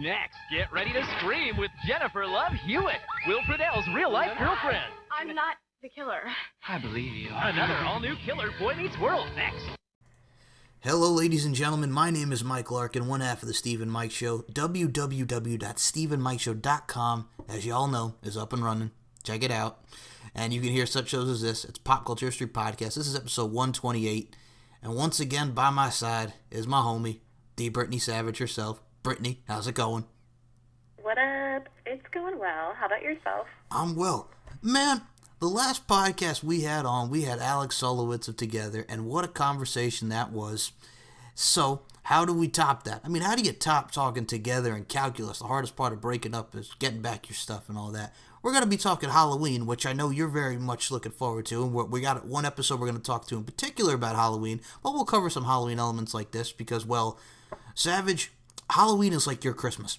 Next, get ready to scream with Jennifer Love Hewitt, Will Friedle's real-life girlfriend. I'm not the killer. I believe you. Another all-new killer Boy Meets World next. Hello, ladies and gentlemen. My name is Mike Larkin, one half of the Steve and Mike Show. www.steveandmikeshow.com, as you all know, is up and running. Check it out. And you can hear such shows as this. It's Pop Culture History Podcast. This is episode 128. And once again, by my side is my homie, the Brittany Savage herself. Brittany, how's it going? What up? It's going well. How about yourself? I'm well. Man, the last podcast we had on, we had Alex Solowitz of Together, and what a conversation that was. So, how do we top that? I mean, how do you top talking together and calculus? The hardest part of breaking up is getting back your stuff and all that. We're going to be talking Halloween, which I know you're very much looking forward to, and we got one episode we're going to talk to in particular about Halloween, but we'll cover some Halloween elements like this because, well, Savage, Halloween is like your Christmas.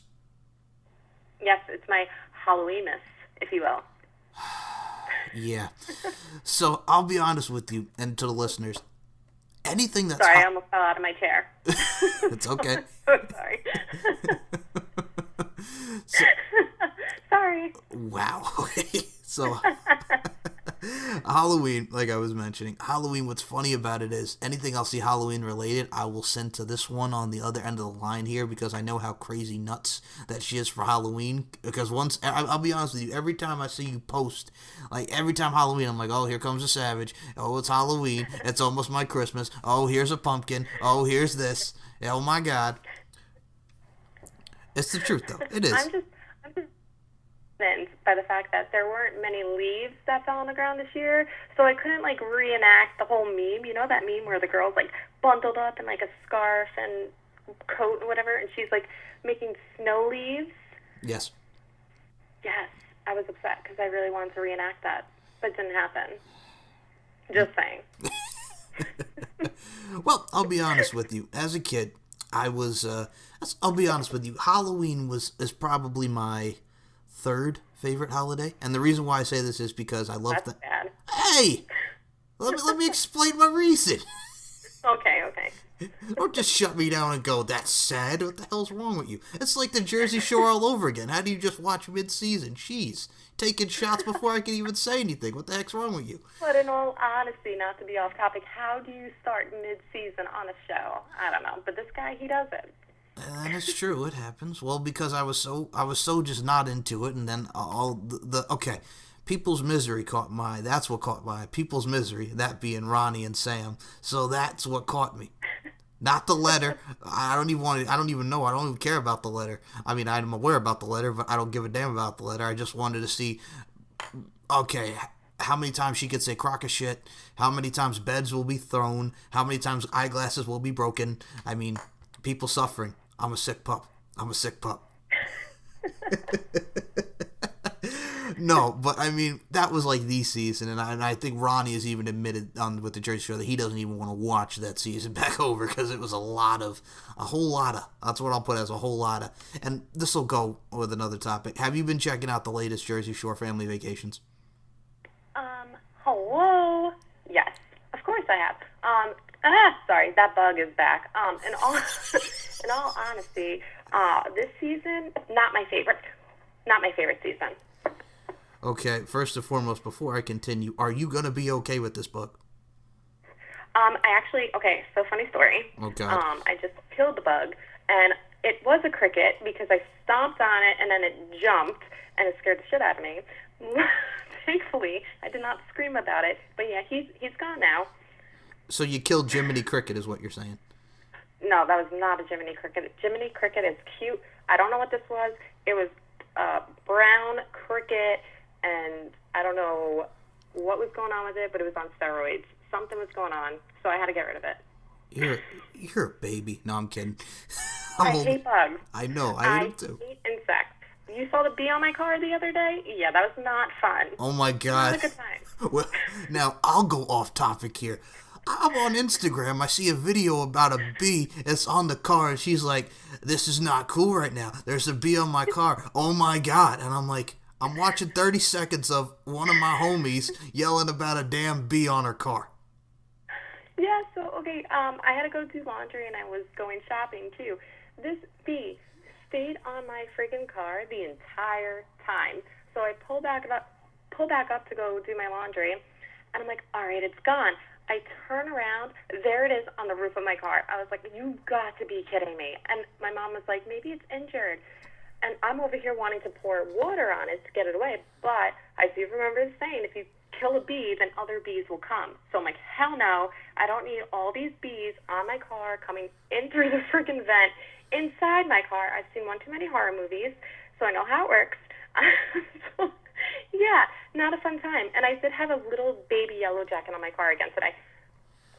Yes, it's my Halloweenmas, if you will. Yeah. So, I'll be honest with you and to the listeners. Anything that's... Sorry, I almost fell out of my chair. It's okay. So sorry. Sorry. Wow. So, Halloween, like I was mentioning, Halloween, what's funny about it is anything I'll see Halloween related, I will send to this one on the other end of the line here because I know how crazy nuts that she is for Halloween. Because once, I'll be honest with you, every time I see you post, like every time Halloween, I'm like, oh, here comes a Savage. Oh, it's Halloween. It's almost my Christmas. Oh, here's a pumpkin. Oh, here's this. Oh my God. It's the truth, though. It is. I'm just by the fact that there weren't many leaves that fell on the ground this year, so I couldn't reenact the whole meme. You know that meme where the girl's bundled up in a scarf and coat and whatever, and she's making snow leaves? Yes. Yes, I was upset because I really wanted to reenact that, but it didn't happen. Just saying. Well, I'll be honest with you. As a kid, I'll be honest with you. Halloween is probably my third favorite holiday, and the reason why I say this is because I love that. Bad. Hey, let me explain my reason. Okay. Don't just shut me down and go, that's sad. What the hell's wrong with you? It's like the Jersey Shore all over again. How do you just watch mid-season? Jeez, taking shots before I can even say anything. What the heck's wrong with you? But in all honesty, not to be off topic, how do you start mid-season on a show? I don't know, but this guy, he does it. That is true. It happens. Well, because I was so just not into it, and then all okay, People's Misery caught my. That's what caught my People's Misery. That being Ronnie and Sam. So that's what caught me. Not the letter. I don't even know. I don't even care about the letter. I mean, I'm aware about the letter, but I don't give a damn about the letter. I just wanted to see. Okay. How many times she could say crock of shit? How many times beds will be thrown? How many times eyeglasses will be broken? I mean, people suffering. I'm a sick pup. No, but I mean, that was the season, and I think Ronnie has even admitted with the Jersey Shore that he doesn't even want to watch that season back over because it was a whole lot of, that's what I'll put as a whole lot of, and this will go with another topic. Have you been checking out the latest Jersey Shore family vacations? Hello? Yes, of course I have. Sorry, that bug is back. In all honesty, this season, not my favorite season. Okay, first and foremost, before I continue, are you going to be okay with this bug? So funny story. Oh, God. I just killed the bug, and it was a cricket because I stomped on it, and then it jumped, and it scared the shit out of me. Thankfully, I did not scream about it, but yeah, he's gone now. So you killed Jiminy Cricket is what you're saying? No, that was not a Jiminy Cricket. Jiminy Cricket is cute. I don't know what this was. It was a brown cricket, and I don't know what was going on with it, but it was on steroids. Something was going on, so I had to get rid of it. You're a baby. No, I'm kidding. I hate bugs. I know. I hate them too. I hate insects. You saw the bee on my car the other day? Yeah, that was not fun. Oh, my God. It was a good time. Well, now, I'll go off topic here. I'm on Instagram. I see a video about a bee. It's on the car, and she's like, this is not cool right now. There's a bee on my car. Oh, my God. And I'm like, I'm watching 30 seconds of one of my homies yelling about a damn bee on her car. Yeah, so, okay, I had to go do laundry, and I was going shopping, too. This bee stayed on my friggin' car the entire time. So I pull back up to go do my laundry, and I'm like, all right, it's gone. I turn around, there it is on the roof of my car. I was like, you've got to be kidding me. And my mom was like, maybe it's injured. And I'm over here wanting to pour water on it to get it away. But I do remember the saying, if you kill a bee, then other bees will come. So I'm like, hell no, I don't need all these bees on my car coming in through the freaking vent inside my car. I've seen one too many horror movies, so I know how it works. So, yeah, not a fun time. And I did have a little baby yellow jacket on my car again today.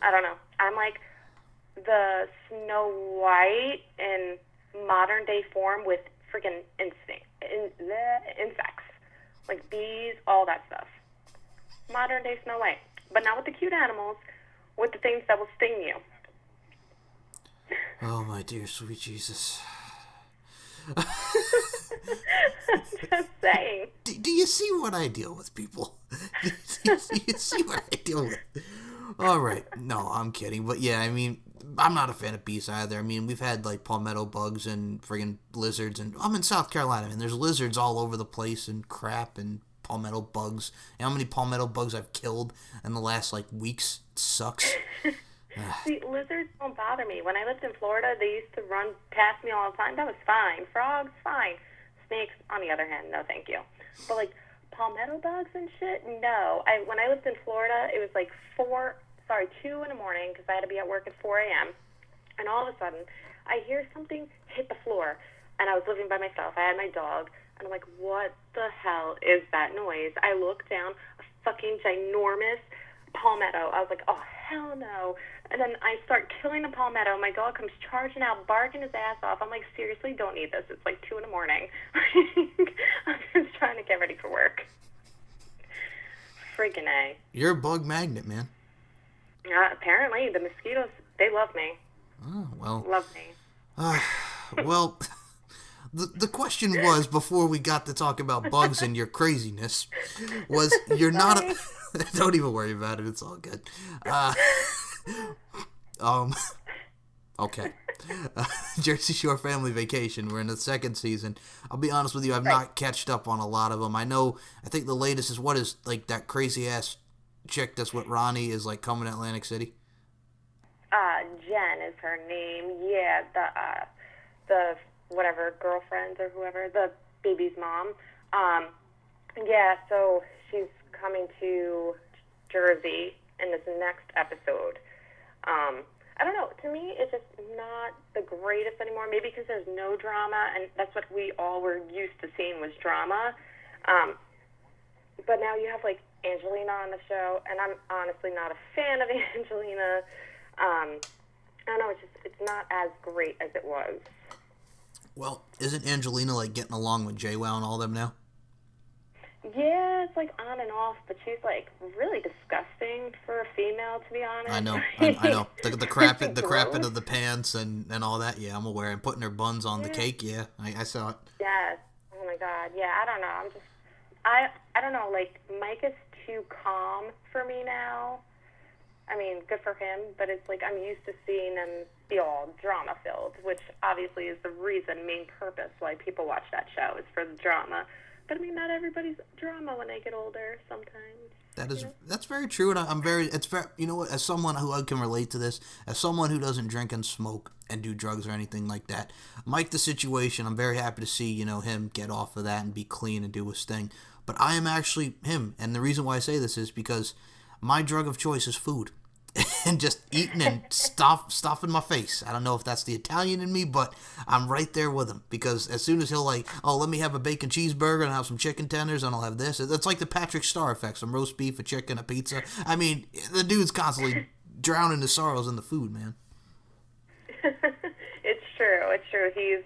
I don't know. I'm like the Snow White in modern day form with freaking insects. Like bees, all that stuff. Modern day Snow White. But not with the cute animals, with the things that will sting you. Oh, my dear sweet Jesus. I'm just saying. Do you see what I deal with, people? Do you see what I deal with? All right. No, I'm kidding. But yeah, I mean, I'm not a fan of bees either. I mean, we've had like palmetto bugs and friggin' lizards, and I'm in South Carolina, and there's lizards all over the place and crap and palmetto bugs. And how many palmetto bugs I've killed in the last like weeks? It sucks. See, lizards don't bother me. When I lived in Florida, they used to run past me all the time. That was fine. Frogs, fine. Snakes, on the other hand, no thank you. But like palmetto bugs and shit, no. When I lived in Florida, it was like 2 in the morning because I had to be at work at 4 a.m. And all of a sudden, I hear something hit the floor. And I was living by myself. I had my dog. And I'm like, what the hell is that noise? I look down, a fucking ginormous palmetto. I was like, oh, hell no. And then I start killing the palmetto. My dog comes charging out, barking his ass off. I'm like, seriously, don't need this. It's like 2 in the morning. I'm just trying to get ready for work. Freaking A. You're a bug magnet, man. Apparently, the mosquitoes, they love me. Oh, well. Love me. Well, the question was, before we got to talk about bugs and your craziness, was you're not a... Don't even worry about it. It's all good. Okay. Jersey Shore Family Vacation. We're in the second season. I'll be honest with you, I've not catched up on a lot of them. I think the latest is what is like that crazy ass chick that's with Ronnie is like coming to Atlantic City. Jen is her name. Yeah, the whatever girlfriends or whoever, the baby's mom. Yeah, so she's coming to Jersey in this next episode. I don't know. To me, it's just not the greatest anymore. Maybe because there's no drama, and that's what we all were used to seeing was drama. But now you have, like, Angelina on the show, and I'm honestly not a fan of Angelina. I don't know. It's not as great as it was. Well, isn't Angelina, like, getting along with JWoww and all them now? Yeah, it's like on and off, but she's like really disgusting for a female, to be honest. I know. The crapping of the pants and all that. Yeah, I'm aware. And putting her buns on the cake. Yeah, I saw it. Yes. Oh my God. Yeah, I don't know. I don't know. Like Mike is too calm for me now. I mean, good for him, but it's like I'm used to seeing him be all drama filled, which obviously is the main purpose why people watch that show is for the drama. But I mean, not everybody's drama when they get older. Sometimes that's very true, and it's very, you know what? As someone who can relate to this, as someone who doesn't drink and smoke and do drugs or anything like that, Mike the Situation, I'm very happy to see him get off of that and be clean and do his thing. But I am actually him, and the reason why I say this is because my drug of choice is food. And just eating and stuff in my face. I don't know if that's the Italian in me, but I'm right there with him. Because as soon as he'll like, oh, let me have a bacon cheeseburger and have some chicken tenders and I'll have this. It's like the Patrick Star effect. Some roast beef, a chicken, a pizza. I mean, the dude's constantly drowning his sorrows in the food, man. It's true. He's,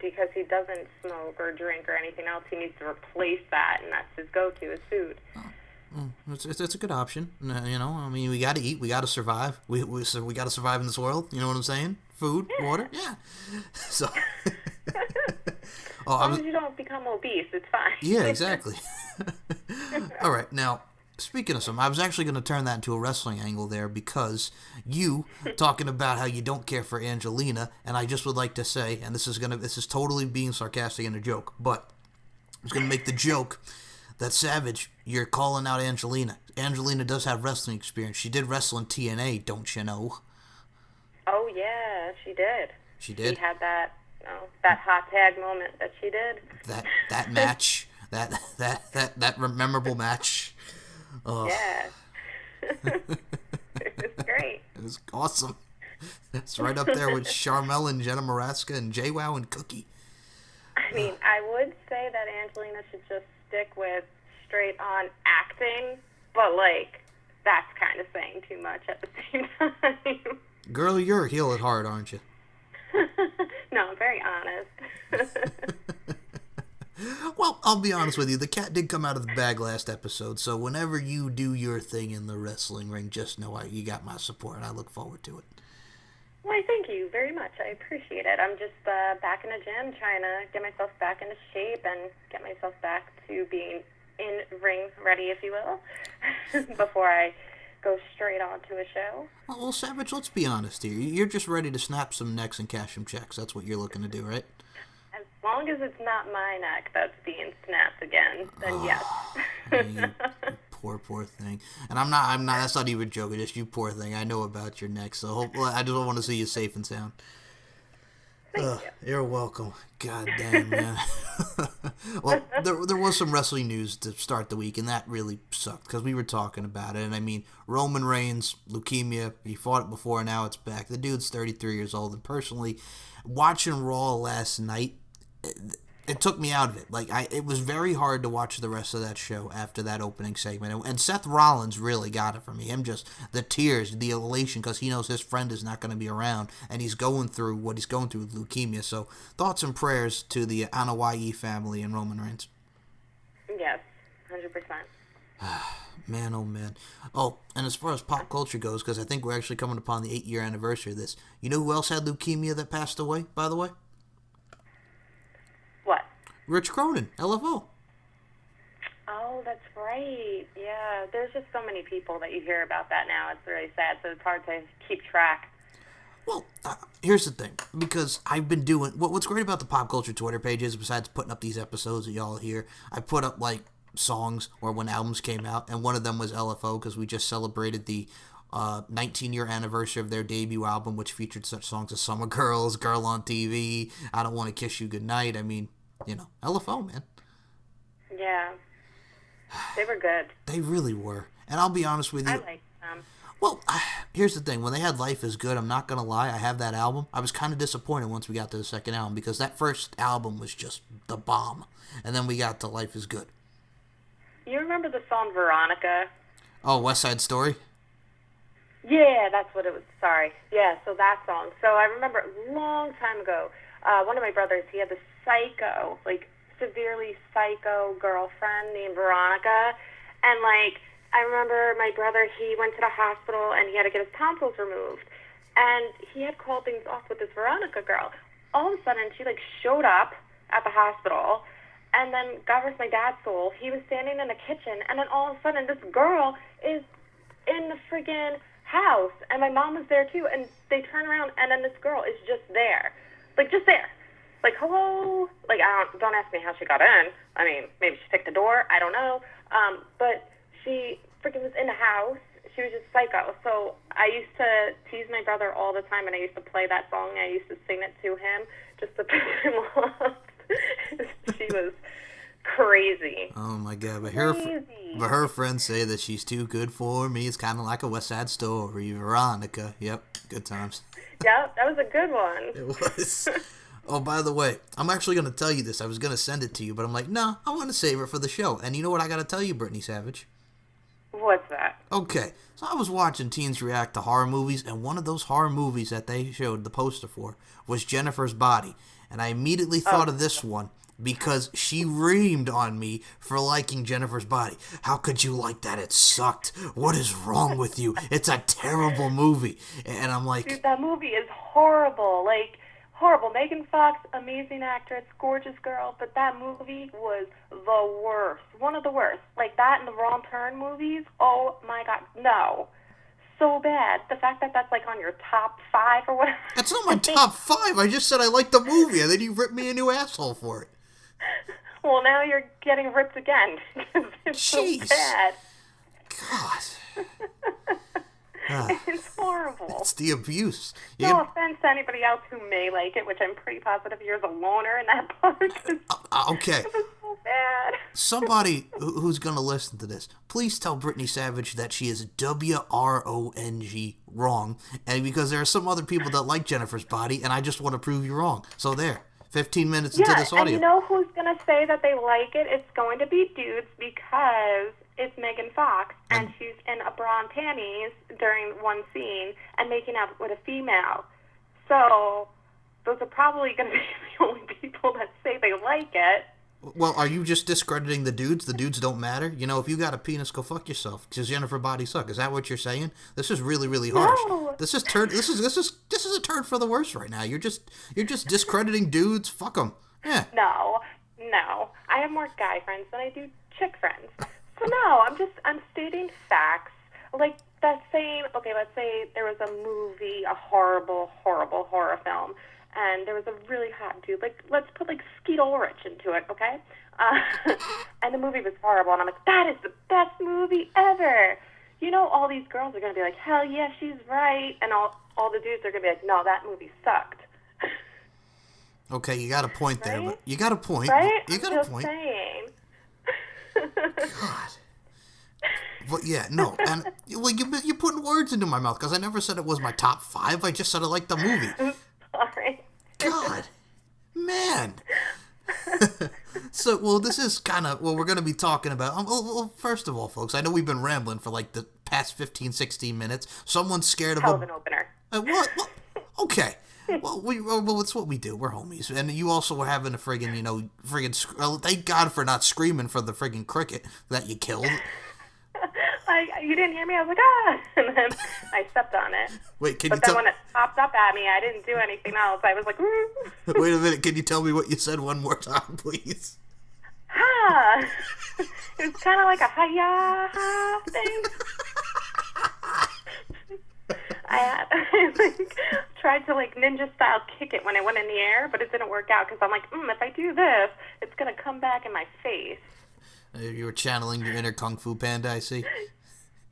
because he doesn't smoke or drink or anything else, he needs to replace that, and that's his go-to is food. Oh. It's a good option, I mean, we got to eat, we got to survive. We got to survive in this world. You know what I'm saying? Food, water, yeah. So, as long as you don't become obese, it's fine. Yeah, exactly. All right, now Speaking of some, I was actually going to turn that into a wrestling angle there because you talking about how you don't care for Angelina, and I just would like to say, and this is totally being sarcastic and a joke, but I was going to make the joke that Savage, you're calling out Angelina. Angelina does have wrestling experience. She did wrestle in TNA, don't you know? Oh yeah, she did. She did. She had that that hot tag moment that she did. That match, that memorable match. Yeah. It was great. It was awesome. It's right up there with Charmel and Jenna Maraska and JWoww and Cookie. I mean, I would say that Angelina should just stick with straight-on acting, but, like, that's kind of saying too much at the same time. Girl, you're a heel at heart, aren't you? No, I'm very honest. Well, I'll be honest with you. The cat did come out of the bag last episode, so whenever you do your thing in the wrestling ring, just know you got my support, and I look forward to it. Why, thank you very much. I appreciate it. I'm just back in the gym trying to get myself back into shape and get myself back to being in ring ready, if you will, before I go straight on to a show. Well, Savage, let's be honest here. You're just ready to snap some necks and cash some checks. That's what you're looking to do, right? As long as it's not my neck that's being snapped again, then yes. You poor thing. And I'm not, that's not even joking, just you poor thing. I know about your neck, so hopefully, I just want to see you safe and sound. Thank you. You're welcome. God damn, man. Well, there was some wrestling news to start the week, and that really sucked, because we were talking about it. And I mean, Roman Reigns, leukemia, he fought it before, and now it's back. The dude's 33 years old, and personally, watching Raw last night, it took me out of it. Like, it was very hard to watch the rest of that show after that opening segment. And Seth Rollins really got it for me. Him just, the tears, the elation, because he knows his friend is not going to be around, and he's going through what he's going through with leukemia. So, thoughts and prayers to the Anoa'i family and Roman Reigns. Yes, 100%. Man, oh man. Oh, and as far as pop culture goes, because I think we're actually coming upon the 8-year anniversary of this, you know who else had leukemia that passed away, by the way? What? Rich Cronin, LFO. Oh, that's right. Yeah, there's just so many people that you hear about that now. It's really sad, so it's hard to keep track. Well, here's the thing, because I've been doing, what's great about the pop culture Twitter page is, besides putting up these episodes that y'all hear, I put up, like, songs or when albums came out, and one of them was LFO, because we just celebrated the 19-year anniversary of their debut album, which featured such songs as Summer Girls, Girl on TV, I Don't Want to Kiss You Goodnight. I mean, you know, LFO, man. Yeah. They were good. They really were. And I'll be honest with you. I liked them. Well, here's the thing. When they had Life is Good, I'm not going to lie, I have that album. I was kind of disappointed once we got to the second album, because that first album was just the bomb. And then we got to Life is Good. You remember the song Veronica? Oh, West Side Story? Yeah, that's what it was. Sorry. Yeah, so that song. So I remember a long time ago, one of my brothers, he had this psycho, like, severely psycho girlfriend named Veronica. And, like, I remember my brother, he went to the hospital and he had to get his tonsils removed. And he had called things off with this Veronica girl. All of a sudden, she, like, showed up at the hospital. And then, God rest my dad's soul, he was standing in the kitchen. And then all of a sudden, this girl is in the friggin' house. And my mom was there, too. And they turn around, and then this girl is just there. Like, just there. Like, hello? Like, don't ask me how she got in. I mean, maybe she picked the door. I don't know. But she freaking was in the house. She was just psycho. So I used to tease my brother all the time, and I used to play that song. I used to sing it to him just to piss him off. She was crazy. Oh, my God. But her friends say that she's too good for me. It's kind of like a West Side Story. Veronica. Yep. Good times. Yep. That was a good one. It was. Oh, by the way, I'm actually going to tell you this. I was going to send it to you, but I'm like, no, I want to save it for the show. And you know what I got to tell you, Brittany Savage? What's that? Okay, so I was watching teens react to horror movies, and one of those horror movies that they showed the poster for was Jennifer's Body. And I immediately thought of this one because she reamed on me for liking Jennifer's Body. How could you like that? It sucked. What is wrong with you? It's a terrible movie. And I'm like... Dude, that movie is horrible. Like... horrible. Megan Fox, amazing actress, gorgeous girl, but that movie was the worst. One of the worst. Like that and the Wrong Turn movies. Oh my God, no. So bad. The fact that that's like on your top 5 or whatever. That's not my top 5. I just said I liked the movie, and then you ripped me a new asshole for it. Well, now you're getting ripped again. It's Jeez. so bad. God. It's horrible. It's the abuse. No offense to anybody else who may like it, which I'm pretty positive you're the loner in that part. Okay. It was so bad. Somebody who's going to listen to this, please tell Brittany Savage that she is WRONG wrong. And because there are some other people that like Jennifer's body, and I just want to prove you wrong. So there. 15 minutes into this audio. And you know who's going to say that they like it? It's going to be dudes because it's Megan Fox, and she's in a bra and panties during one scene and making out with a female. So those are probably going to be the only people that say they like it. Well, are you just discrediting the dudes? The dudes don't matter? You know, if you got a penis, go fuck yourself. Because Jennifer body suck. Is that what you're saying? This is really, really harsh. No. This is a turn for the worse right now. You're just discrediting dudes. Fuck them. Yeah. No. I have more guy friends than I do chick friends. So no, I'm stating facts. Like that same, okay, let's say there was a movie, a horrible, horrible horror film, and there was a really hot dude. Like, let's put like Skeet Ulrich into it, okay? And the movie was horrible, and I'm like, that is the best movie ever. You know, all these girls are gonna be like, hell yeah, she's right, and all the dudes are gonna be like, no, that movie sucked. Okay, you got a point there, Right? but you got a point. Right? You got I'm a just point. saying. God. But yeah, no, and well, you're putting words into my mouth because I never said it was my top 5. I just said I liked the movie. Sorry. God, man. So, well, this is kind of what we're going to be talking about. Well, first of all, folks, I know we've been rambling for like the past 15, 16 minutes. Someone's scared of Hell of an opener. What? Okay. Well, it's what we do. We're homies. And you also were having a friggin', thank God for not screaming for the friggin' cricket that you killed. You didn't hear me? I was like, ah! And then I stepped on it. Wait, But then when it popped up at me, I didn't do anything else. I was like, Wait a minute. Can you tell me what you said one more time, please? ha! It was kind of like a ha-ya thing. I tried to like ninja style kick it when it went in the air, but it didn't work out because I'm like, if I do this, it's going to come back in my face. You were channeling your inner Kung Fu Panda, I see.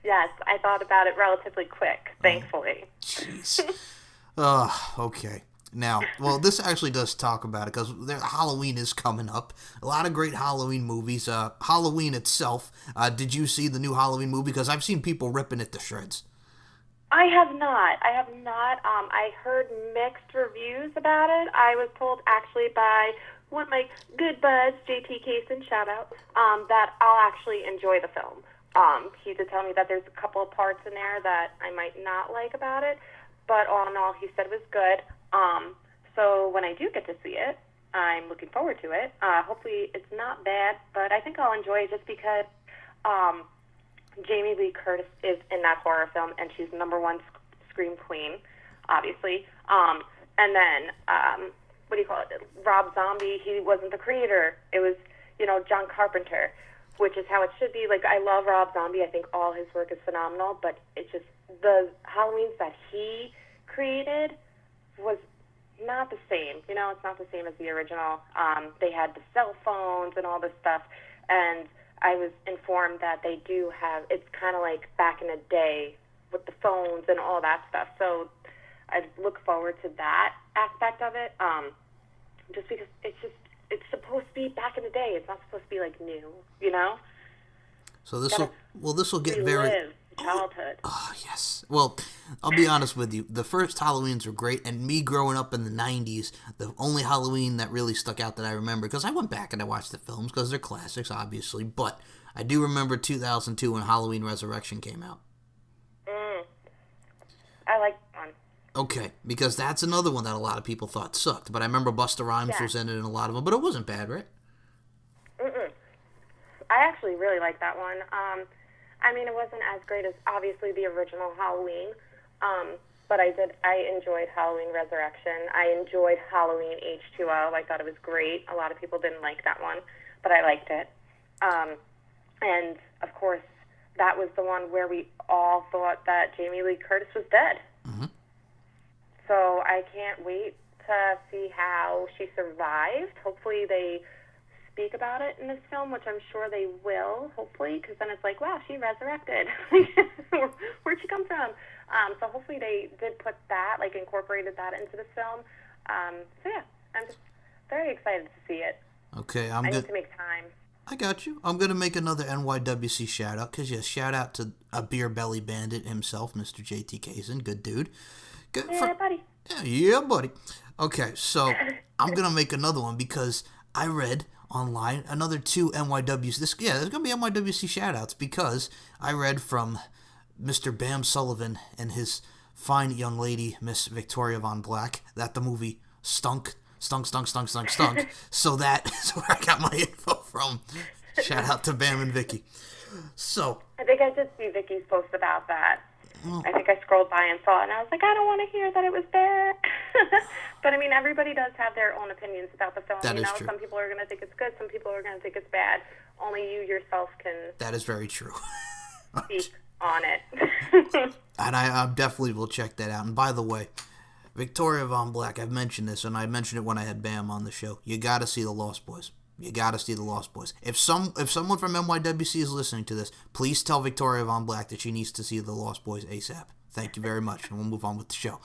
Yes, I thought about it relatively quick, thankfully. Jeez. Okay. Now, well, this actually does talk about it because Halloween is coming up. A lot of great Halloween movies. Halloween itself. Did you see the new Halloween movie? Because I've seen people ripping it to shreds. I have not. I heard mixed reviews about it. I was told actually by one of my good buds, JT Cason, shout out, that I'll actually enjoy the film. He did tell me that there's a couple of parts in there that I might not like about it, but all in all, he said it was good. So when I do get to see it, I'm looking forward to it. Hopefully it's not bad, but I think I'll enjoy it just because Jamie Lee Curtis is in that horror film, and she's #1 scream queen, obviously. And then, what do you call it? Rob Zombie, he wasn't the creator. It was, John Carpenter, which is how it should be. Like, I love Rob Zombie. I think all his work is phenomenal, but it's just the Halloweens that he created was not the same. It's not the same as the original. They had the cell phones and all this stuff, and I was informed that they do have, it's kind of like back in the day with the phones and all that stuff. So I look forward to that aspect of it, just because it's supposed to be back in the day. It's not supposed to be like new, So this will get very childhood. Oh, yes. Well, I'll be honest with you. The first Halloweens were great, and me growing up in the 90s, the only Halloween that really stuck out that I remember, because I went back and I watched the films, because they're classics, obviously, but I do remember 2002 when Halloween Resurrection came out. I like that one. Okay, because that's another one that a lot of people thought sucked, but I remember Busta Rhymes was in it in a lot of them, but it wasn't bad, right? I actually really like that one. I mean, it wasn't as great as, obviously, the original Halloween, But I enjoyed Halloween Resurrection. I enjoyed Halloween H2O. I thought it was great. A lot of people didn't like that one, but I liked it. And, of course, that was the one where we all thought that Jamie Lee Curtis was dead. Mm-hmm. So I can't wait to see how she survived. Hopefully they speak about it in this film, which I'm sure they will, hopefully, because then it's like, wow, she resurrected. Where'd she come from? So hopefully they did put that, like incorporated that into the film. So yeah, I'm just very excited to see it. Okay, I need to make time. I got you. I'm going to make another NYWC shout-out, because, yes, shout-out to a beer belly bandit himself, Mr. JT Kazin. Good dude. Good Buddy. Yeah, buddy. Okay, so I'm going to make another one, because I read online another 2 NYWC. There's going to be NYWC shout-outs, because I read from Mr. Bam Sullivan and his fine young lady, Miss Victoria Von Black, that the movie stunk. So that's where I got my info from. Shout out to Bam and Vicky. So I think I did see Vicky's post about that. I think I scrolled by and saw it, and I was like, I don't want to hear that it was bad. But I mean, everybody does have their own opinions about the film. That is true. Some people are going to think it's good, some people are going to think it's bad. Only you yourself can. That is very true. Speak on it. And I definitely will check that out. And by the way, Victoria Von Black, I've mentioned this, and I mentioned it when I had Bam on the show. You got to see The Lost Boys. You got to see The Lost Boys. If someone from NYWC is listening to this, please tell Victoria Von Black that she needs to see The Lost Boys ASAP. Thank you very much, and we'll move on with the show.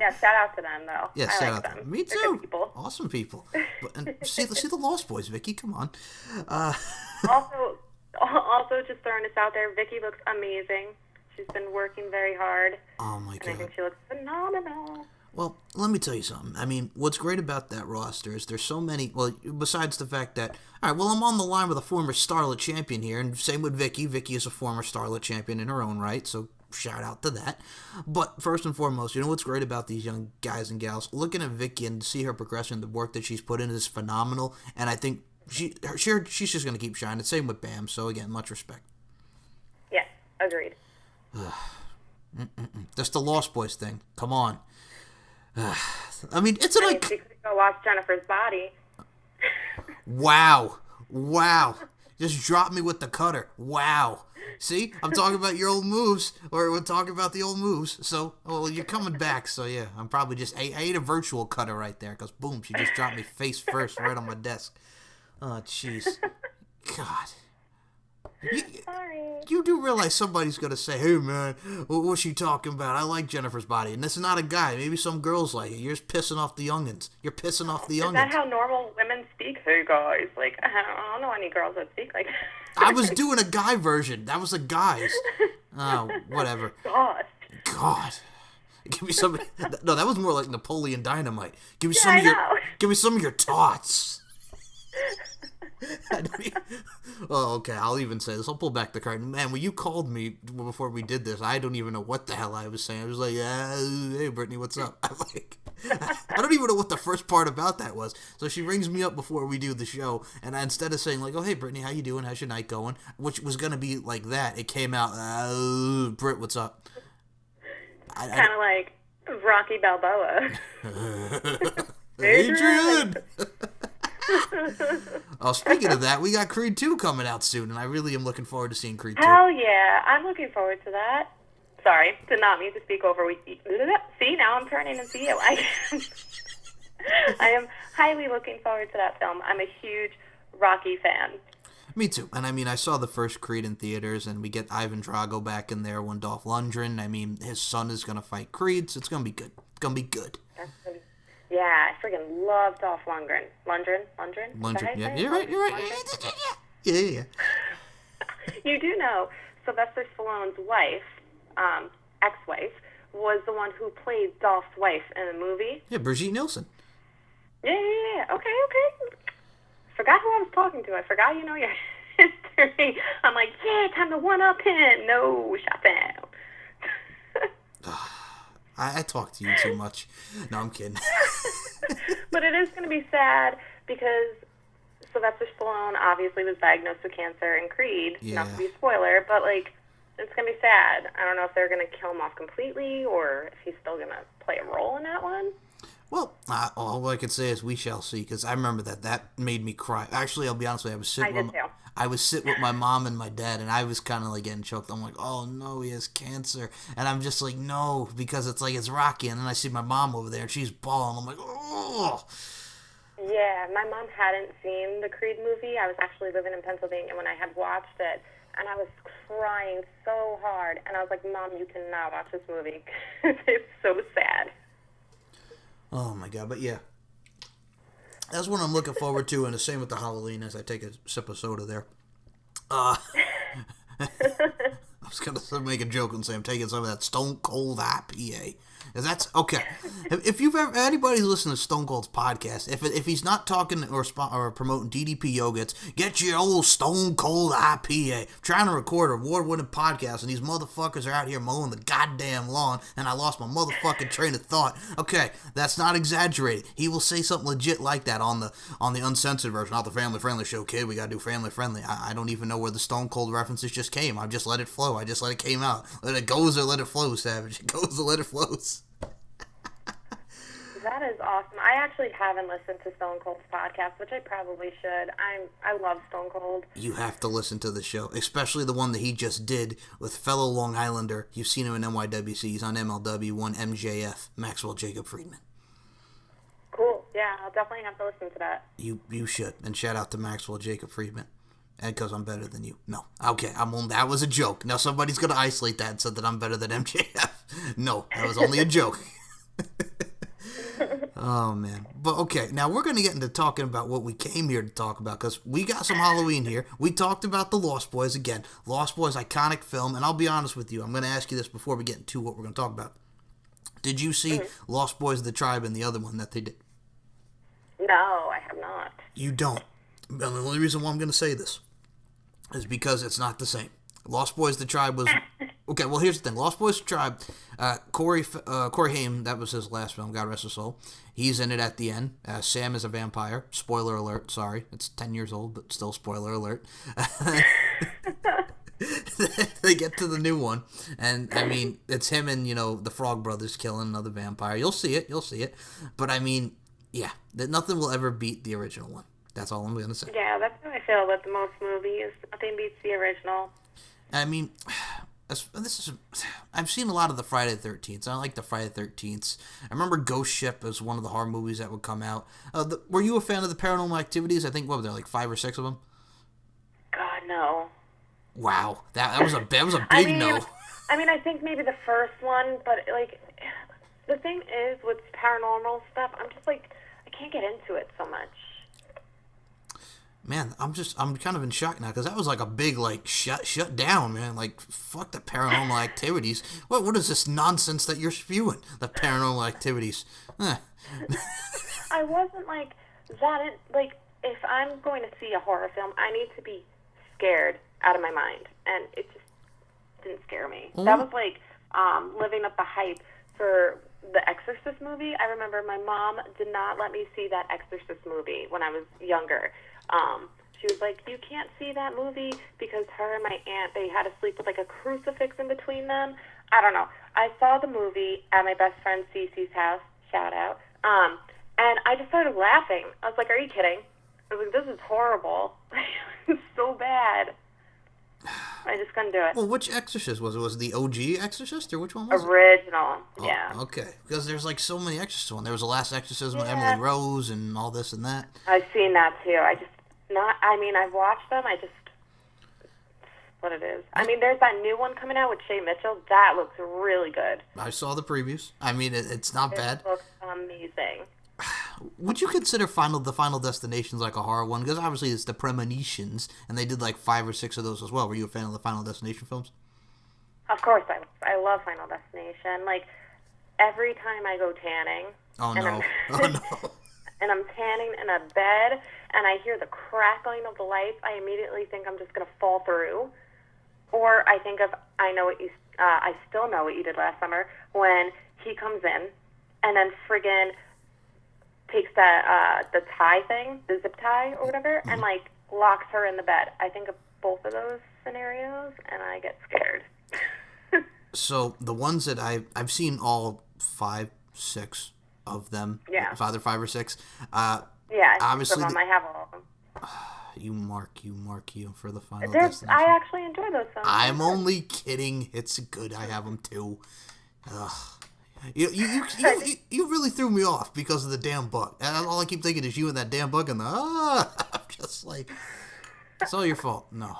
Yeah, shout out to them, though. Yeah, I shout like out to them. them. Me They're too. good people. Awesome people. And see The Lost Boys, Vicky. Come on. Also, just throwing this out there, Vicky looks amazing. She's been working very hard. Oh, my God. And I think she looks phenomenal. Well, let me tell you something. I mean, what's great about that roster is there's so many, well, besides the fact that, all right, well, I'm on the line with a former Starlet champion here, and same with Vicky. Vicky is a former Starlet champion in her own right, so shout out to that. But first and foremost, you know what's great about these young guys and gals? Looking at Vicky and see her progression, the work that she's put in is phenomenal, and I think she's just going to keep shining. Same with Bam, so again, much respect. Yes, agreed. Just the Lost Boys thing. Come on. I mean, it's she could go watch Jennifer's Body. Wow. Just drop me with the cutter. Wow. See, I'm talking about your old moves, or we're talking about the old moves. So, well, you're coming back. So yeah, I'm probably just I ate a virtual cutter right there, because boom, she just dropped me face first right on my desk. Oh, jeez. God. Sorry. You do realize somebody's going to say, hey, man, what's she talking about? I like Jennifer's Body. And this is not a guy. Maybe some girls like it. You're just pissing off the youngins. You're pissing off the youngins. Is that how normal women speak? Hey, guys. Like, I don't know any girls that speak like that. I was doing a guy version. That was a guy's. Oh, whatever. God. Give me some. No, that was more like Napoleon Dynamite. Give me some of your thoughts. Oh, okay, I'll even say this. I'll pull back the curtain. Man, when you called me before we did this, I don't even know what the hell I was saying. I was like, hey, Brittany, what's up? I'm like, I don't even know what the first part about that was. So she rings me up before we do the show, and instead of saying, like, oh, hey, Brittany, how you doing? How's your night going? Which was going to be like that, it came out, Britt, what's up? Kind of like Rocky Balboa. Adrian! Oh, speaking of that, we got Creed 2 coming out soon, and I really am looking forward to seeing Creed 2. Hell yeah, I'm looking forward to that. Sorry, did not mean to speak over. See, now I'm turning into you. I am highly looking forward to that film. I'm a huge Rocky fan. Me too. And I mean, I saw the first Creed in theaters, and we get Ivan Drago back in there when Dolph Lundgren. I mean, his son is going to fight Creed, so it's going to be good. It's going to be good. Yeah, I freaking love Dolph Lundgren. Lundgren? Yeah, you're right. Yeah. You do know Sylvester Stallone's wife, ex-wife, was the one who played Dolph's wife in the movie. Yeah, Brigitte Nielsen. Yeah. Okay. Forgot who I was talking to. I forgot you know your history. I'm like, yeah, time to one-up him. No, shut down. I talk to you too much. No, I'm kidding. But it is going to be sad because Sylvester Stallone obviously was diagnosed with cancer in Creed. Yeah. Not to be a spoiler, but like It's going to be sad. I don't know if they're going to kill him off completely or if he's still going to play a role in that one. Well, all I can say is we shall see, because I remember that made me cry. Actually, I'll be honest with you, I was sitting with my mom and my dad, and I was kind of like getting choked. I'm like, oh no, he has cancer, and I'm just like, no, because it's like it's Rocky, and then I see my mom over there, and she's bawling. I'm like, oh. Yeah, my mom hadn't seen the Creed movie. I was actually living in Pennsylvania when I had watched it, and I was crying so hard, and I was like, Mom, you cannot watch this movie. It's so sad. Oh my God, but yeah. That's what I'm looking forward to, and the same with the Halloween as I take a sip of soda there. I was going to make a joke and say I'm taking some of that Stone Cold IPA. That's okay. If you've ever, anybody who's listening to Stone Cold's podcast, if he's not talking or promoting DDP yogurts, get your old Stone Cold IPA. I'm trying to record an award-winning podcast, and these motherfuckers are out here mowing the goddamn lawn, and I lost my motherfucking train of thought. Okay, that's not exaggerated. He will say something legit like that on the uncensored version, not the family-friendly show. Kid, we gotta do family-friendly. I don't even know where the Stone Cold references just came. I just let it flow. I just let it came out. Let it goes or let it flow, Savage. It goes or let it flows. That is awesome. I actually haven't listened to Stone Cold's podcast, which I probably should. I love Stone Cold. You have to listen to the show, especially the one that he just did with fellow Long Islander. You've seen him in NYWC. He's on MLW, one MJF, Maxwell Jacob Friedman. Cool. Yeah, I'll definitely have to listen to that. You should. And shout out to Maxwell Jacob Friedman. And because I'm better than you. No. Okay, that was a joke. Now somebody's going to isolate that and said that I'm better than MJF. No, that was only a joke. Oh, man. But, okay, now we're going to get into talking about what we came here to talk about, because we got some Halloween here. We talked about The Lost Boys again. Lost Boys, iconic film, and I'll be honest with you. I'm going to ask you this before we get into what we're going to talk about. Did you see Lost Boys, The Tribe, and the other one that they did? No, I have not. You don't. And the only reason why I'm going to say this is because it's not the same. Lost Boys, The Tribe was... Okay, well, here's the thing. Lost Boys, The Tribe, Corey Haim, that was his last film, God rest his soul. He's in it at the end. Sam is a vampire. Spoiler alert, sorry. It's 10 years old, but still spoiler alert. They get to the new one, and, I mean, it's him and, the Frog Brothers killing another vampire. You'll see it. But, I mean, yeah, nothing will ever beat the original one. That's all I'm going to say. Yeah, that's how I feel about the most movies. Nothing beats the original. I mean... I've seen a lot of the Friday the 13th. I like the Friday the 13th. I remember Ghost Ship as one of the horror movies that would come out. Were you a fan of the Paranormal Activities? I think, what were there, like 5 or 6 of them? God, no. Wow. That was a big no. I mean, I think maybe the first one, but, like, the thing is with paranormal stuff, I'm just, like, I can't get into it so much. Man, I'm kind of in shock now, because that was like a big, like, shut down, man. Like, fuck the Paranormal Activities. What is this nonsense that you're spewing? The Paranormal Activities. I wasn't, like, if I'm going to see a horror film, I need to be scared out of my mind. And it just didn't scare me. Mm-hmm. That was, like, living up the hype for the Exorcist movie. I remember my mom did not let me see that Exorcist movie when I was younger. She was like, you can't see that movie because her and my aunt, they had to sleep with like a crucifix in between them. I don't know. I saw the movie at my best friend Cece's house, shout out, and I just started laughing. I was like, are you kidding? I was like, this is horrible. It's so bad. I just couldn't do it. Well, which Exorcist was it? Was it the OG Exorcist, or which one was Original, it? yeah. Oh, okay, because there's like so many Exorcists. There was the Last Exorcism of Emily Rose and all this and that. I've seen that too. I've watched them. What it is. I mean, there's that new one coming out with Shay Mitchell. That looks really good. I saw the previews. I mean, it's not bad. It looks amazing. Would you consider the Final Destinations like a horror one? Because obviously it's the Premonitions, and they did like 5 or 6 of those as well. Were you a fan of the Final Destination films? Of course, I love Final Destination. Like, every time I go tanning. Oh, no. And I'm tanning in a bed, and I hear the crackling of the lights, I immediately think I'm just going to fall through. Or I think of, I still know what you did last summer, when he comes in, and then friggin' takes the tie thing, the zip tie or whatever, and, like, locks her in the bed. I think of both of those scenarios, and I get scared. So the ones that I've seen all 5, 6 of them. Yeah. Either 5 or 6. Yeah, Obviously, some of them. I have all of them. You mark you for the Final I Destination. actually enjoy those films. I'm only kidding. It's good. I have them too. Ugh. You really threw me off because of the damn bug. And all I keep thinking is you and that damn bug and I'm just like, it's all your fault. No.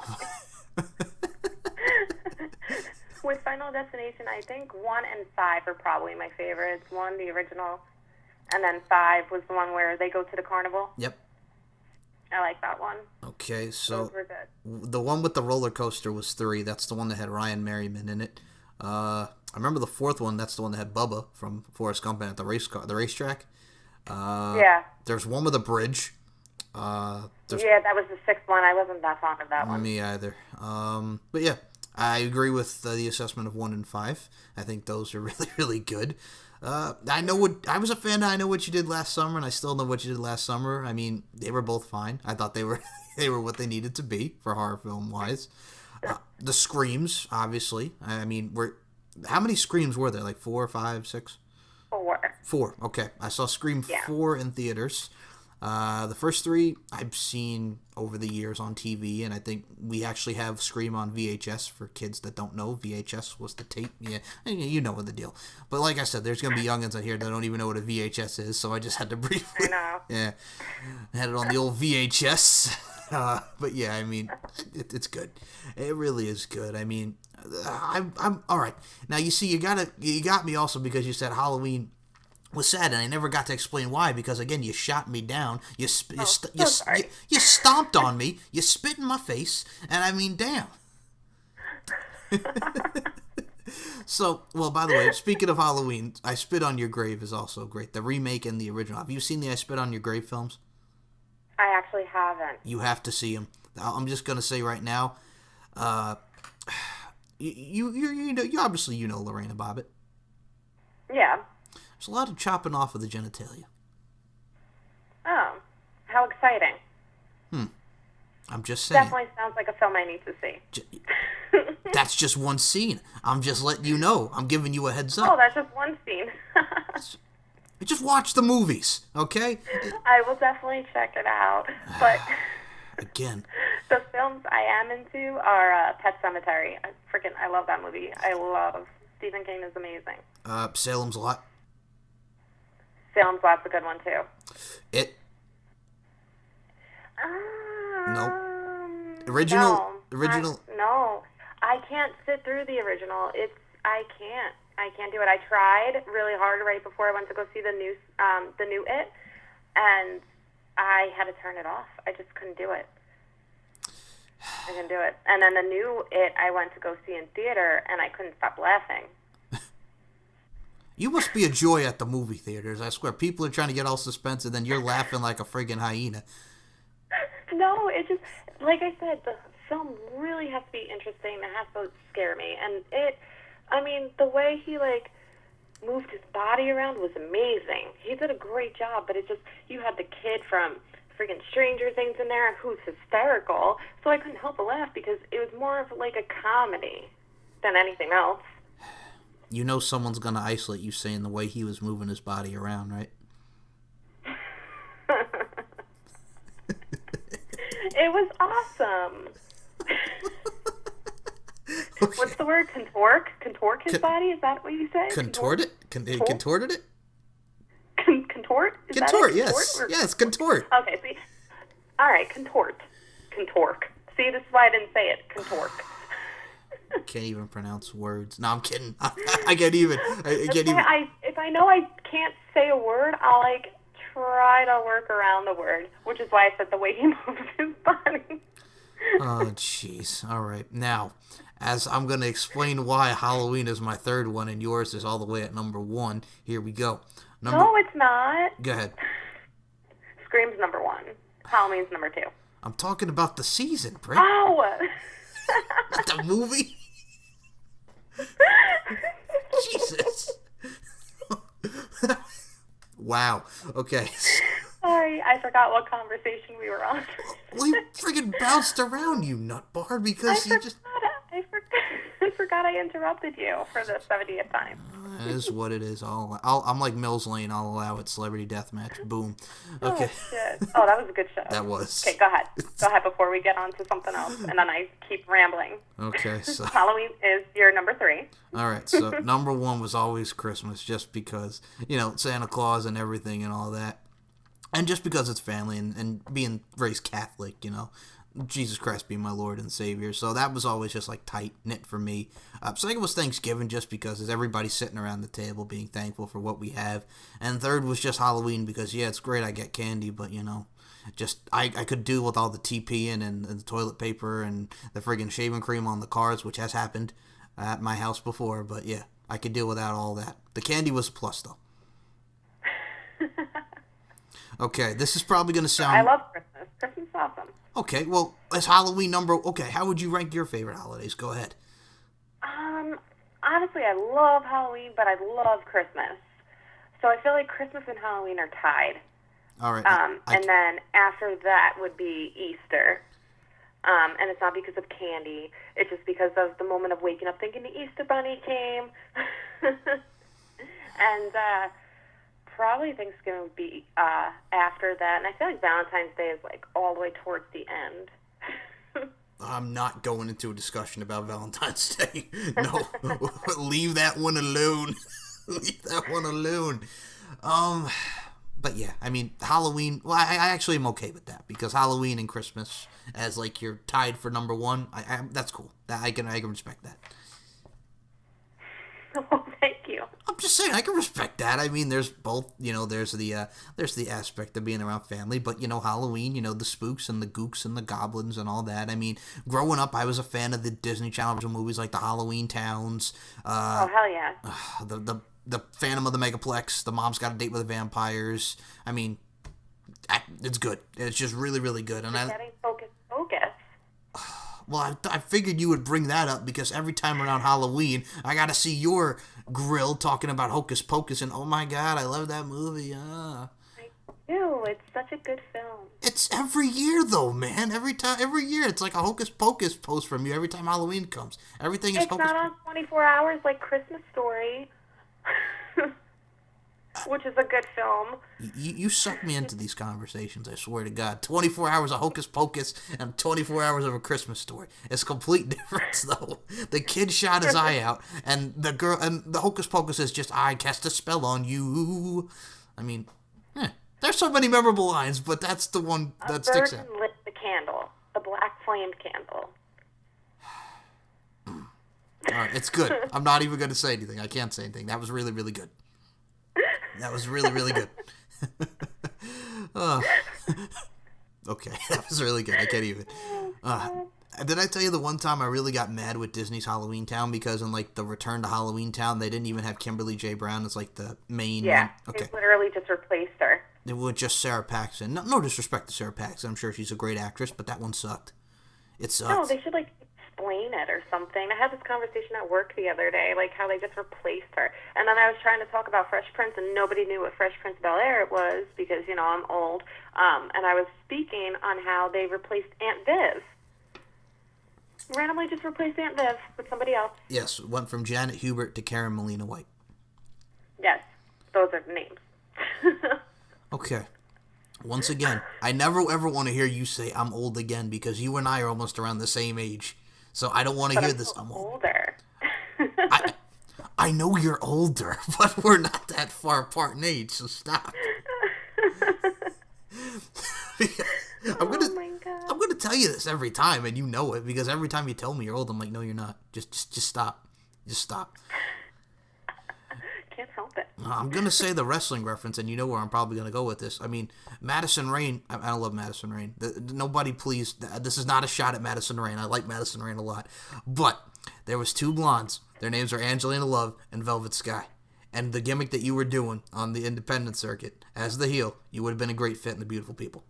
With Final Destination, I think 1 and 5 are probably my favorites. 1, the original, and then 5 was the one where they go to the carnival. Yep. I like that one. Okay, so Those were good. the one with the roller coaster was 3. That's the one that had Ryan Merriman in it. I remember the 4th one. That's the one that had Bubba from Forrest Gump at the racetrack. Yeah. There's one with a bridge. Yeah, that was the 6th one. I wasn't that fond of that one. Me either. But yeah, I agree with the assessment of 1 and 5. I think those are really, really good. I was a fan of I Know What You Did Last Summer, and I still know what you did last summer. I mean, they were both fine. I thought they were what they needed to be for horror film wise. The Screams, obviously. I mean, how many Screams were there? Like 4, 5, 6? 4. 4. Okay, I saw Scream 4 in theaters. The first 3 I've seen over the years on TV, and I think we actually have Scream on VHS for kids that don't know. VHS was the tape. Yeah, you know what the deal. But like I said, there's going to be youngins out here that don't even know what a VHS is, so I just had to briefly... I know. Yeah, I had it on the old VHS. But yeah, I mean, it's good. It really is good. I mean, I'm all right. Now, you see, you got me also because you said Halloween was sad, and I never got to explain why. Because again, you shot me down. You stomped on me. You spit in my face, and I mean, damn. So, well, by the way, speaking of Halloween, I Spit on Your Grave is also great. The remake and the original. Have you seen the I Spit on Your Grave films? I actually haven't. You have to see them. I'm just gonna say right now, you obviously you know Lorena Bobbitt. Yeah. There's a lot of chopping off of the genitalia. Oh, how exciting. I'm just saying. Definitely sounds like a film I need to see. That's just one scene. I'm just letting you know. I'm giving you a heads up. Oh, that's just one scene. Just watch the movies, okay? I will definitely check it out. But again, the films I am into are Pet Sematary. I love that movie. I love Stephen King is amazing. Salem's Lot. Salem's Lot's a good one too. It. No. Original. No, I can't sit through the original. I can't do it. I tried really hard right before I went to go see the new It, and I had to turn it off. I just couldn't do it. I couldn't do it. And then the new It I went to go see in theater, and I couldn't stop laughing. You must be a joy at the movie theaters. I swear, people are trying to get all suspense, and then you're laughing like a friggin' hyena. No, it just, like I said, the film really has to be interesting. It has to scare me. And the way he, moved his body around was amazing. He did a great job, but you had the kid from freaking Stranger Things in there who's hysterical, so I couldn't help but laugh because it was more of like a comedy than anything else. You know someone's going to isolate you saying the way he was moving his body around, right? It was awesome. Okay. What's the word? Contort? Contort his body? Is that what you say? Contort it? Contorted it? Contort? Is contort, that it? Yes. Yes, contort. Okay, see. All right, contort. Contort. See, this is why I didn't say it. Contort. Can't even pronounce words. No, I'm kidding. I can't even. I can't even. If I know I can't say a word, I'll, try to work around the word, which is why I said the way he moves his body. Oh, jeez. All right. Now, as I'm going to explain why Halloween is my third one and yours is all the way at number 1, here we go. No, it's not. Go ahead. Scream's number 1. Halloween's number 2. I'm talking about the season, Britt. Oh! Not the movie? Jesus. Wow. Okay. Sorry, I forgot what conversation we were on. Well, you friggin' bounced around, you nutbar, because I forgot forgot I interrupted you for the 70th time. It is what it is. I'm like Mills Lane. I'll allow it. Celebrity Deathmatch. Boom. Okay. Oh, shit. Oh, that was a good show. That was. Okay, go ahead. Go ahead before we get on to something else, and then I keep rambling. Okay, so. Halloween is your number 3. All right, so number 1 was always Christmas, just because, Santa Claus and everything and all that. And just because it's family and being raised Catholic, Jesus Christ being my Lord and Savior. So that was always just like tight-knit for me. Second was Thanksgiving, just because it's everybody sitting around the table being thankful for what we have. And third was just Halloween, because, yeah, it's great I get candy, but, just I could do with all the TP and the toilet paper and the friggin' shaving cream on the cars, which has happened at my house before. But, yeah, I could do without all that. The candy was a plus, though. Okay, this is probably going to sound... I love Christmas. Christmas is awesome. Okay, well, as Halloween number... Okay, how would you rank your favorite holidays? Go ahead. Honestly, I love Halloween, but I love Christmas. So I feel like Christmas and Halloween are tied. All right. And then after that would be Easter. And it's not because of candy. It's just because of the moment of waking up thinking the Easter Bunny came. And probably Thanksgiving would be after that. And I feel like Valentine's Day is like all the way towards the end. I'm not going into a discussion about Valentine's Day. No, leave that one alone. Leave that one alone. But yeah, I mean, Halloween, well, I actually am okay with that, because Halloween and Christmas, as like you're tied for number 1, that's cool. I can respect that. Oh, thank you. I'm just saying, I can respect that. I mean, there's both, there's the aspect of being around family, but, Halloween, the spooks and the gooks and the goblins and all that. I mean, growing up, I was a fan of the Disney Channel movies like the Halloween Towns. Oh, hell yeah. The Phantom of the Megaplex, The Mom's Got a Date with the Vampires. I mean, it's good. It's just really, really good. And Getting focus. Well, I figured you would bring that up, because every time around Halloween, I got to see your grill talking about Hocus Pocus, and oh my God, I love that movie. I do. It's such a good film. It's every year, though, man. Every year, it's like a Hocus Pocus post from you every time Halloween comes. Everything is Hocus Pocus. It's not on 24 hours like Christmas Story, which is a good film. You suck me into these conversations, I swear to God. 24 hours of Hocus Pocus and 24 hours of A Christmas Story. It's a complete difference, though. The kid shot his eye out, and the girl, and the Hocus Pocus is just, I cast a spell on you. I mean, there's so many memorable lines, but that's the one that sticks out. A person lit the candle, the black flamed candle. All right, it's good. I'm not even going to say anything. I can't say anything. That was really, really good. That was really, really good. Okay, that was really good. I can't even. Did I tell you the one time I really got mad with Disney's Halloween Town, because in like the Return to Halloween Town, they didn't even have Kimberly J. Brown as like the main Yeah, one? Okay. they literally just replaced her. It was just Sarah Paxton. No disrespect to Sarah Paxton. I'm sure she's a great actress, but that one sucked. It sucked. No, they should like explain it or something. I had this conversation at work the other day, like how they just replaced her. And then I was trying to talk about Fresh Prince, and nobody knew what Fresh Prince of Bel-Air was, because, I'm old. And I was speaking on how they replaced Aunt Viv. Randomly just replaced Aunt Viv with somebody else. Yes, went from Janet Hubert to Karen Molina White. Yes, those are the names. Okay. Once again, I never ever want to hear you say I'm old again, because you and I are almost around the same age. So I don't want to hear this. I'm older. I know you're older, but we're not that far apart in age, so stop. I'm gonna tell you this every time, and you know it, because every time you tell me you're old, I'm like, no, you're not. Just stop. Just stop. Can't help it. I'm gonna say the wrestling reference, and you know where I'm probably gonna go with this. I mean, Madison Rayne. I love Madison Rayne. Nobody, please. This is not a shot at Madison Rayne. I like Madison Rayne a lot, but there was 2 blondes. Their names are Angelina Love and Velvet Sky. And the gimmick that you were doing on the independent circuit as the heel, you would have been a great fit in The Beautiful People.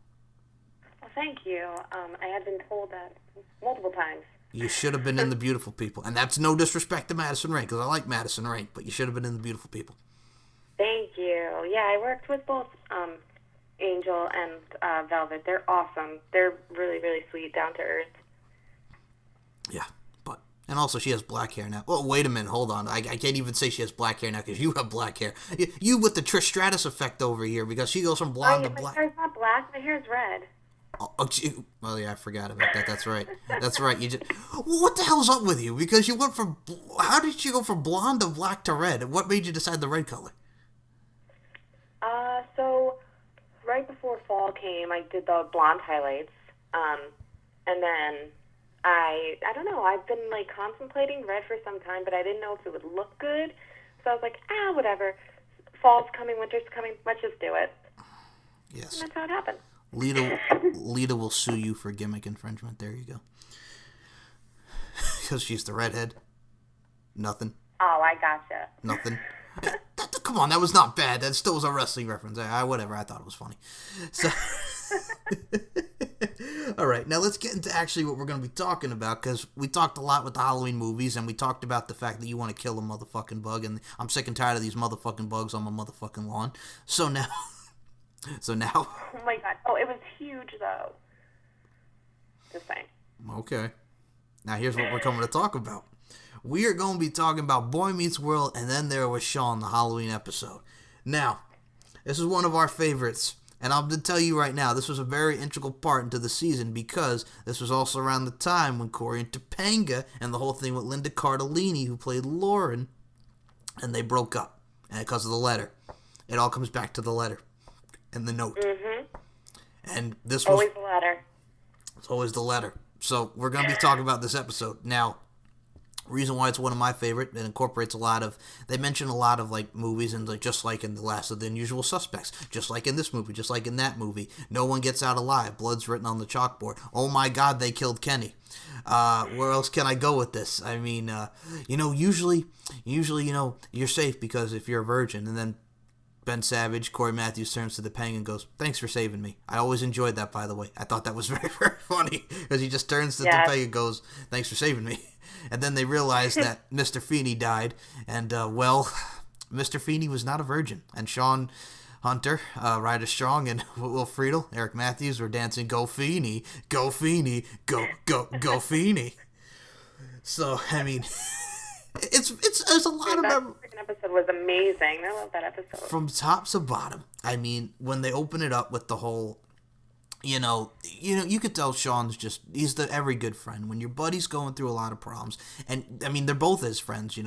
Well, thank you. I had been told that multiple times. You should have been in The Beautiful People. And that's no disrespect to Madison Rayne, because I like Madison Rayne, but you should have been in The Beautiful People. Thank you. Yeah, I worked with both Angel and Velvet. They're awesome. They're really, really sweet, down to earth. Yeah, but And also, she has black hair now. Oh, wait a minute. Hold on. I can't even say she has black hair now because you have black hair. You with the Trish Stratus effect over here because she goes from blonde to black. My hair's not black. My hair's red. Oh, yeah, I forgot about that. That's right. That's right. You just. Well, what the hell's up with you? Because you went from. How did you go from blonde to black to red? What made you decide the red color? So right before fall came, I did the blonde highlights, and then I don't know. I've been like contemplating red for some time, but I didn't know if it would look good. So I was like, whatever. Fall's coming, winter's coming. Let's just do it. Yes. And that's how it happened. Lita will sue you for gimmick infringement. There you go. Because she's the redhead. Nothing. Oh, I gotcha. Nothing. Come on, that was not bad. That still was a wrestling reference. Whatever, I thought it was funny. So, all right, now let's get into actually what we're going to be talking about, because we talked a lot with the Halloween movies, and we talked about the fact that you want to kill a motherfucking bug, and I'm sick and tired of these motherfucking bugs on my motherfucking lawn. So now... Oh my god. Oh, it was huge, though. Just saying. Okay. Now here's what we're coming to talk about. We are going to be talking about Boy Meets World, and then there was Shawn, the Halloween episode. Now, this is one of our favorites, and I'm going to tell you right now, this was a very integral part into the season, because this was also around the time when Corey and Topanga, and the whole thing with Linda Cardellini, who played Lauren, and they broke up, and because of the letter. It all comes back to the letter and the note. Mm-hmm. And this was... Always the letter. It's always the letter. So, we're going to be talking about this episode. Now... Reason why it's one of my favorite, it incorporates a lot of, they mention a lot of like movies, and like just like in The Last of the Unusual Suspects, just like in this movie, just like in that movie, no one gets out alive, blood's written on the chalkboard, oh my god, they killed Kenny. Where else can I go with this? I mean, usually, you're safe because if you're a virgin, and then Ben Savage, Corey Matthews turns to the Pang and goes, thanks for saving me. I always enjoyed that, by the way. I thought that was very, very funny, because he just turns to the Pang and goes, thanks for saving me. And then they realized that Mr. Feeney died, and, Mr. Feeney was not a virgin. And Shawn Hunter, Ryder Strong, and Will Friedle, Eric Matthews were dancing, go Feeney, go Feeney, go Feeney. So, I mean, it's a lot of memories. That episode was amazing. I love that episode. From top to bottom. I mean, when they open it up with the whole... you could tell Shawn's he's the every good friend. When your buddy's going through a lot of problems, and, I mean, they're both his friends,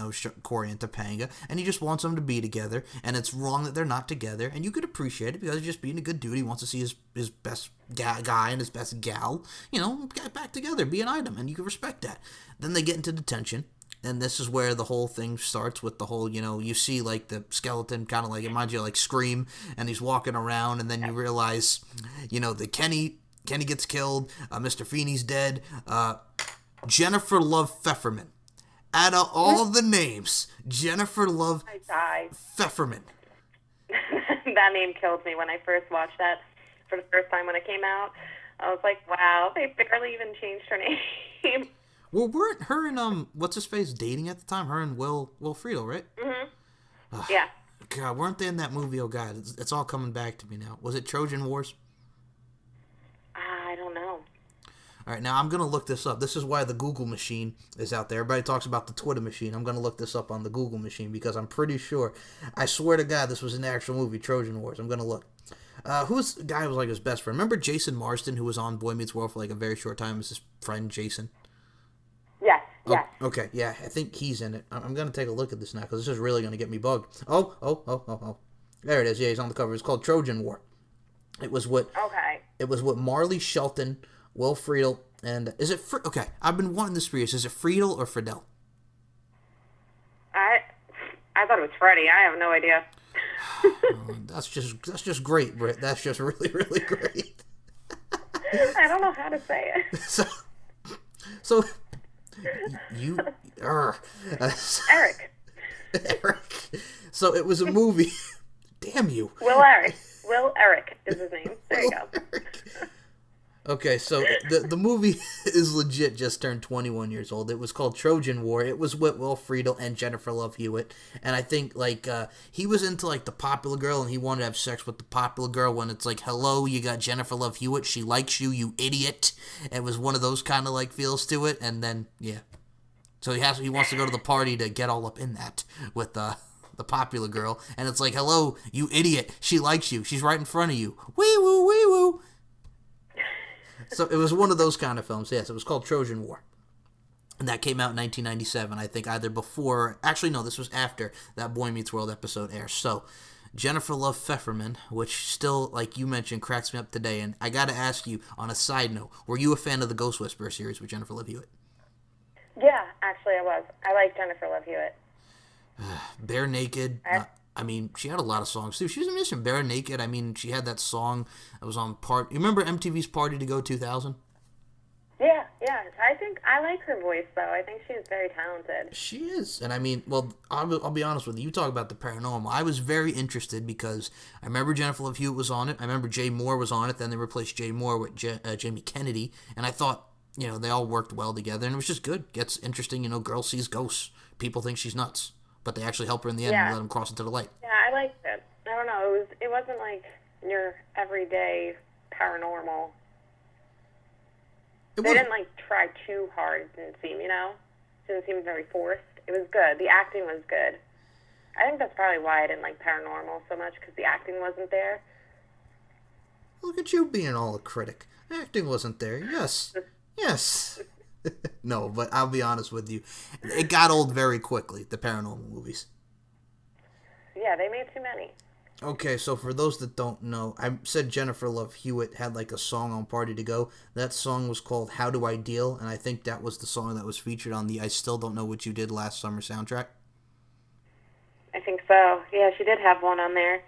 Corey and Topanga, and he just wants them to be together, and it's wrong that they're not together, and you could appreciate it, because he's just being a good dude. He wants to see his best guy and his best gal, get back together, be an item, and you can respect that. Then they get into detention, and this is where the whole thing starts with the whole, you see, like, the skeleton kind of like, it reminds you of, like, Scream, and he's walking around, and then you realize, that Kenny gets killed, Mr. Feeney's dead, Jennifer Love Pfefferman. Out of all the names, Jennifer Love Pfefferman. That name killed me when I first watched that for the first time when it came out. I was like, wow, they barely even changed her name. Well, weren't her and, what's-his-face dating at the time? Her and Will Friedle, right? Mm-hmm. Yeah. God, weren't they in that movie? Oh, God, it's all coming back to me now. Was it Trojan Wars? I don't know. All right, now I'm going to look this up. This is why the Google machine is out there. Everybody talks about the Twitter machine. I'm going to look this up on the Google machine because I'm pretty sure, I swear to God, this was an actual movie, Trojan Wars. I'm going to look. Who's the guy who was like his best friend? Remember Jason Marsden, who was on Boy Meets World for like a very short time as his friend Jason? Yes, yes. Oh, okay, yeah, I think he's in it. I'm going to take a look at this now because this is really going to get me bugged. Oh. There it is. Yeah, he's on the cover. It's called Trojan War. It was with Marley Shelton, Will Friedle, and is it okay? I've been wanting this for years. Is it Friedle or Friedle? I thought it was Freddie. I have no idea. That's just great, Britt. That's just really, really great. I don't know how to say it. So you Eric. So it was a movie. Damn you. Will Eric is his name. There you go. Okay, so the movie is legit just turned 21 years old. It was called Trojan War. It was with Will Friedle and Jennifer Love Hewitt. And I think, like, he was into, like, the popular girl, and he wanted to have sex with the popular girl when it's like, hello, you got Jennifer Love Hewitt. She likes you, you idiot. It was one of those kind of, like, feels to it. And then, yeah. So he wants to go to the party to get all up in that with the popular girl, and it's like, hello, you idiot, she likes you, she's right in front of you, wee woo, wee woo. So it was one of those kind of films. Yes, it was called Trojan War. And that came out in 1997, I think, either before... Actually, no, this was after that Boy Meets World episode airs. So, Jennifer Love Pfefferman, which still, like you mentioned, cracks me up today. And I got to ask you, on a side note, were you a fan of the Ghost Whisperer series with Jennifer Love Hewitt? Yeah, actually I was. I like Jennifer Love Hewitt. Bare Naked. I mean, she had a lot of songs, too. She was a musician. Bare Naked. I mean, she had that song that was on part... You remember MTV's Party to Go 2000? Yeah. I think I like her voice, though. I think she's very talented. She is. And I mean, well, I'll be honest with you. You talk about the paranormal. I was very interested because I remember Jennifer Love Hewitt was on it. I remember Jay Moore was on it. Then they replaced Jay Moore with Jamie Kennedy. And I thought, they all worked well together. And it was just good. Gets interesting. Girl sees ghosts. People think she's nuts. But they actually help her in the end and let them cross into the light. Yeah, I liked it. I don't know. It wasn't like your everyday paranormal. They didn't, try too hard, it didn't seem, Didn't seem very forced. It was good. The acting was good. I think that's probably why I didn't like Paranormal so much, because the acting wasn't there. Look at you being all a critic. Acting wasn't there. Yes. Yes. No, but I'll be honest with you. It got old very quickly, the Paranormal movies. Yeah, they made too many. Okay, so for those that don't know, I said Jennifer Love Hewitt had a song on Party to Go. That song was called How Do I Deal, and I think that was the song that was featured on the I Still Don't Know What You Did Last Summer soundtrack. I think so. Yeah, she did have one on there.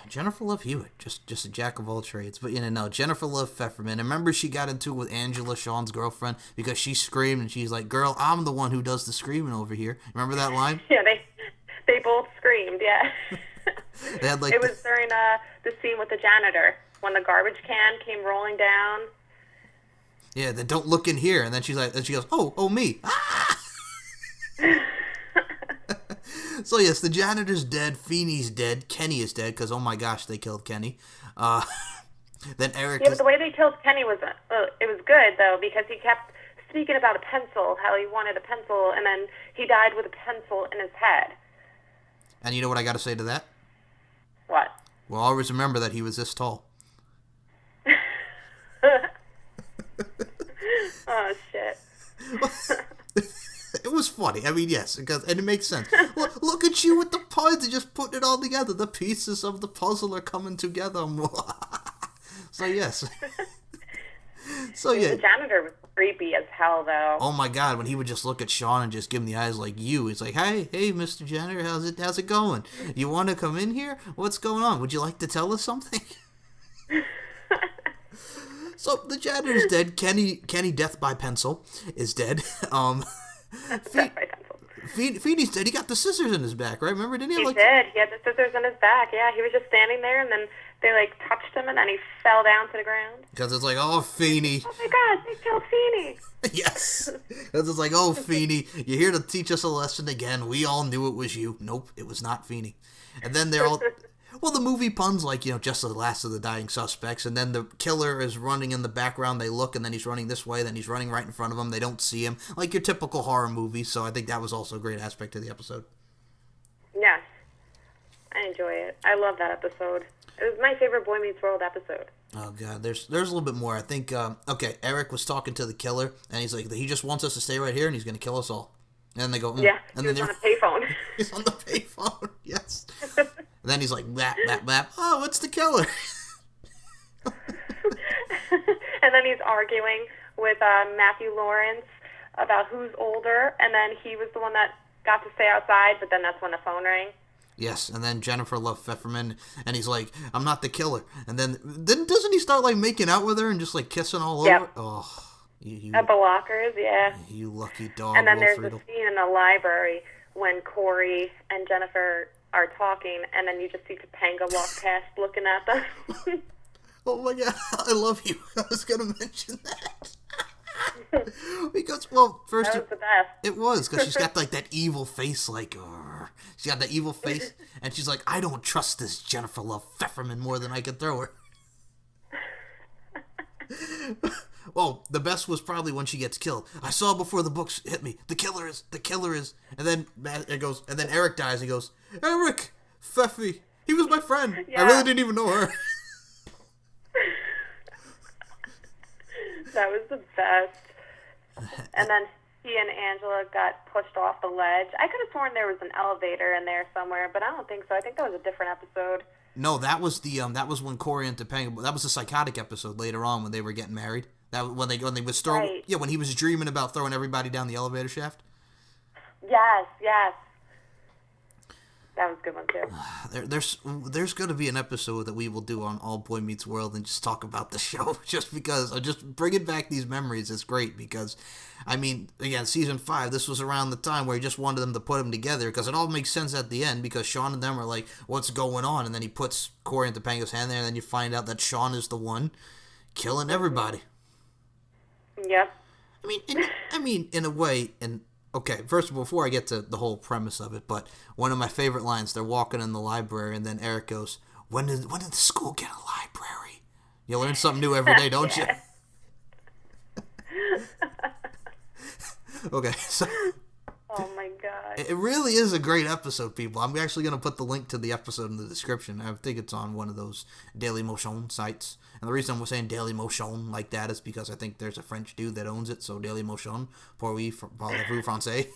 Jennifer Love Hewitt, just a jack of all trades. But no, Jennifer Love Pfefferman. And remember she got into it with Angela, Shawn's girlfriend, because she screamed, and she's like, girl, I'm the one who does the screaming over here. Remember that line? Yeah, they both screamed, yeah. They had it was during the scene with the janitor when the garbage can came rolling down. Yeah, then don't look in here, and then she goes, oh me. Ah! So yes, the janitor's dead, Feeney's dead, Kenny is dead because oh my gosh, they killed Kenny. Then Eric. Yeah, but the way they killed Kenny was it was good though because he kept speaking about a pencil, how he wanted a pencil, and then he died with a pencil in his head. And you know what I got to say to that? What? Well, always remember that he was this tall. Oh, shit. It was funny. I mean, yes, and it makes sense. Look at you with the puns and just putting it all together. The pieces of the puzzle are coming together. So, yes. So, yeah. The janitor was creepy as hell, though. Oh, my God. When he would just look at Shawn and just give him the eyes like you. He's like, hey, Mr. Janitor, how's it going? You want to come in here? What's going on? Would you like to tell us something? So, the janitor's dead. Kenny, death by pencil, is dead. Death by pencil. Feeney's dead. He got the scissors in his back, right? Remember, didn't he? He did. He had the scissors in his back, yeah. He was just standing there, and then they, touched him, and then he fell down to the ground. Because it's like, oh, Feeney. Oh, my God, they killed Feeney. Yes. Because it's like, oh, Feeney, you're here to teach us a lesson again. We all knew it was you. Nope, it was not Feeney. And then they're all... Well, the movie puns just the last of the dying suspects, and then the killer is running in the background. They look, and then he's running this way, then he's running right in front of them. They don't see him. Like your typical horror movie, so I think that was also a great aspect of the episode. Yes. I enjoy it. I love that episode. It was my favorite Boy Meets World episode. Oh, God. There's a little bit more. I think, Eric was talking to the killer, and he's like, he just wants us to stay right here, and he's going to kill us all. And then they go, Yeah, and he was on a payphone. He's on the payphone, yes. And then he's like, bap, bap, bap. Oh, it's the killer. And then he's arguing with Matthew Lawrence about who's older, and then he was the one that got to stay outside, but then that's when the phone rang. Yes, and then Jennifer Love Pfefferman, and he's like, I'm not the killer. And then doesn't he start, making out with her and just, kissing all over? Oh, you at the lockers, yeah. You lucky dog. And then there's a scene in the library when Corey and Jennifer are talking, and then you just see Topanga walk past looking at them. Oh, my God. I love you. I was going to mention that. Because, well, first... That was the best. It was, because she's got, that evil face, she's got that evil face, and she's like, I don't trust this Jennifer Love Pfefferman more than I can throw her. Well, the best was probably when she gets killed. I saw before the books hit me. The killer is. And then and then Eric dies. He goes, Eric, Pfeffy, he was my friend. Yeah. I really didn't even know her. That was the best. And then he and Angela got pushed off the ledge. I could have sworn there was an elevator in there somewhere, but I don't think so. I think that was a different episode. No, that was that was when Corey and Topanga. That was the psychotic episode later on when they were getting married. That when they was throwing. Right. Yeah, when he was dreaming about throwing everybody down the elevator shaft. Yes. That was a good one, too. There's going to be an episode that we will do on All Boy Meets World and just talk about the show, just because just bringing back these memories is great. Because, I mean, again, season 5, this was around the time where he just wanted them to put them together, because it all makes sense at the end, because Shawn and them are like, what's going on? And then he puts Corey and Topanga's hand there, and then you find out that Shawn is the one killing everybody. Yep. I mean, in a way, and okay, first, before I get to the whole premise of it, but one of my favorite lines, they're walking in the library, and then Eric goes, when did the school get a library? You learn something new every day, don't you? Okay, so... Oh, my God. It really is a great episode, people. I'm actually going to put the link to the episode in the description. I think it's on one of those Daily Motion sites. And the reason I'm saying Daily Motion like that is because I think there's a French dude that owns it. So Daily Motion, parlez-vous français?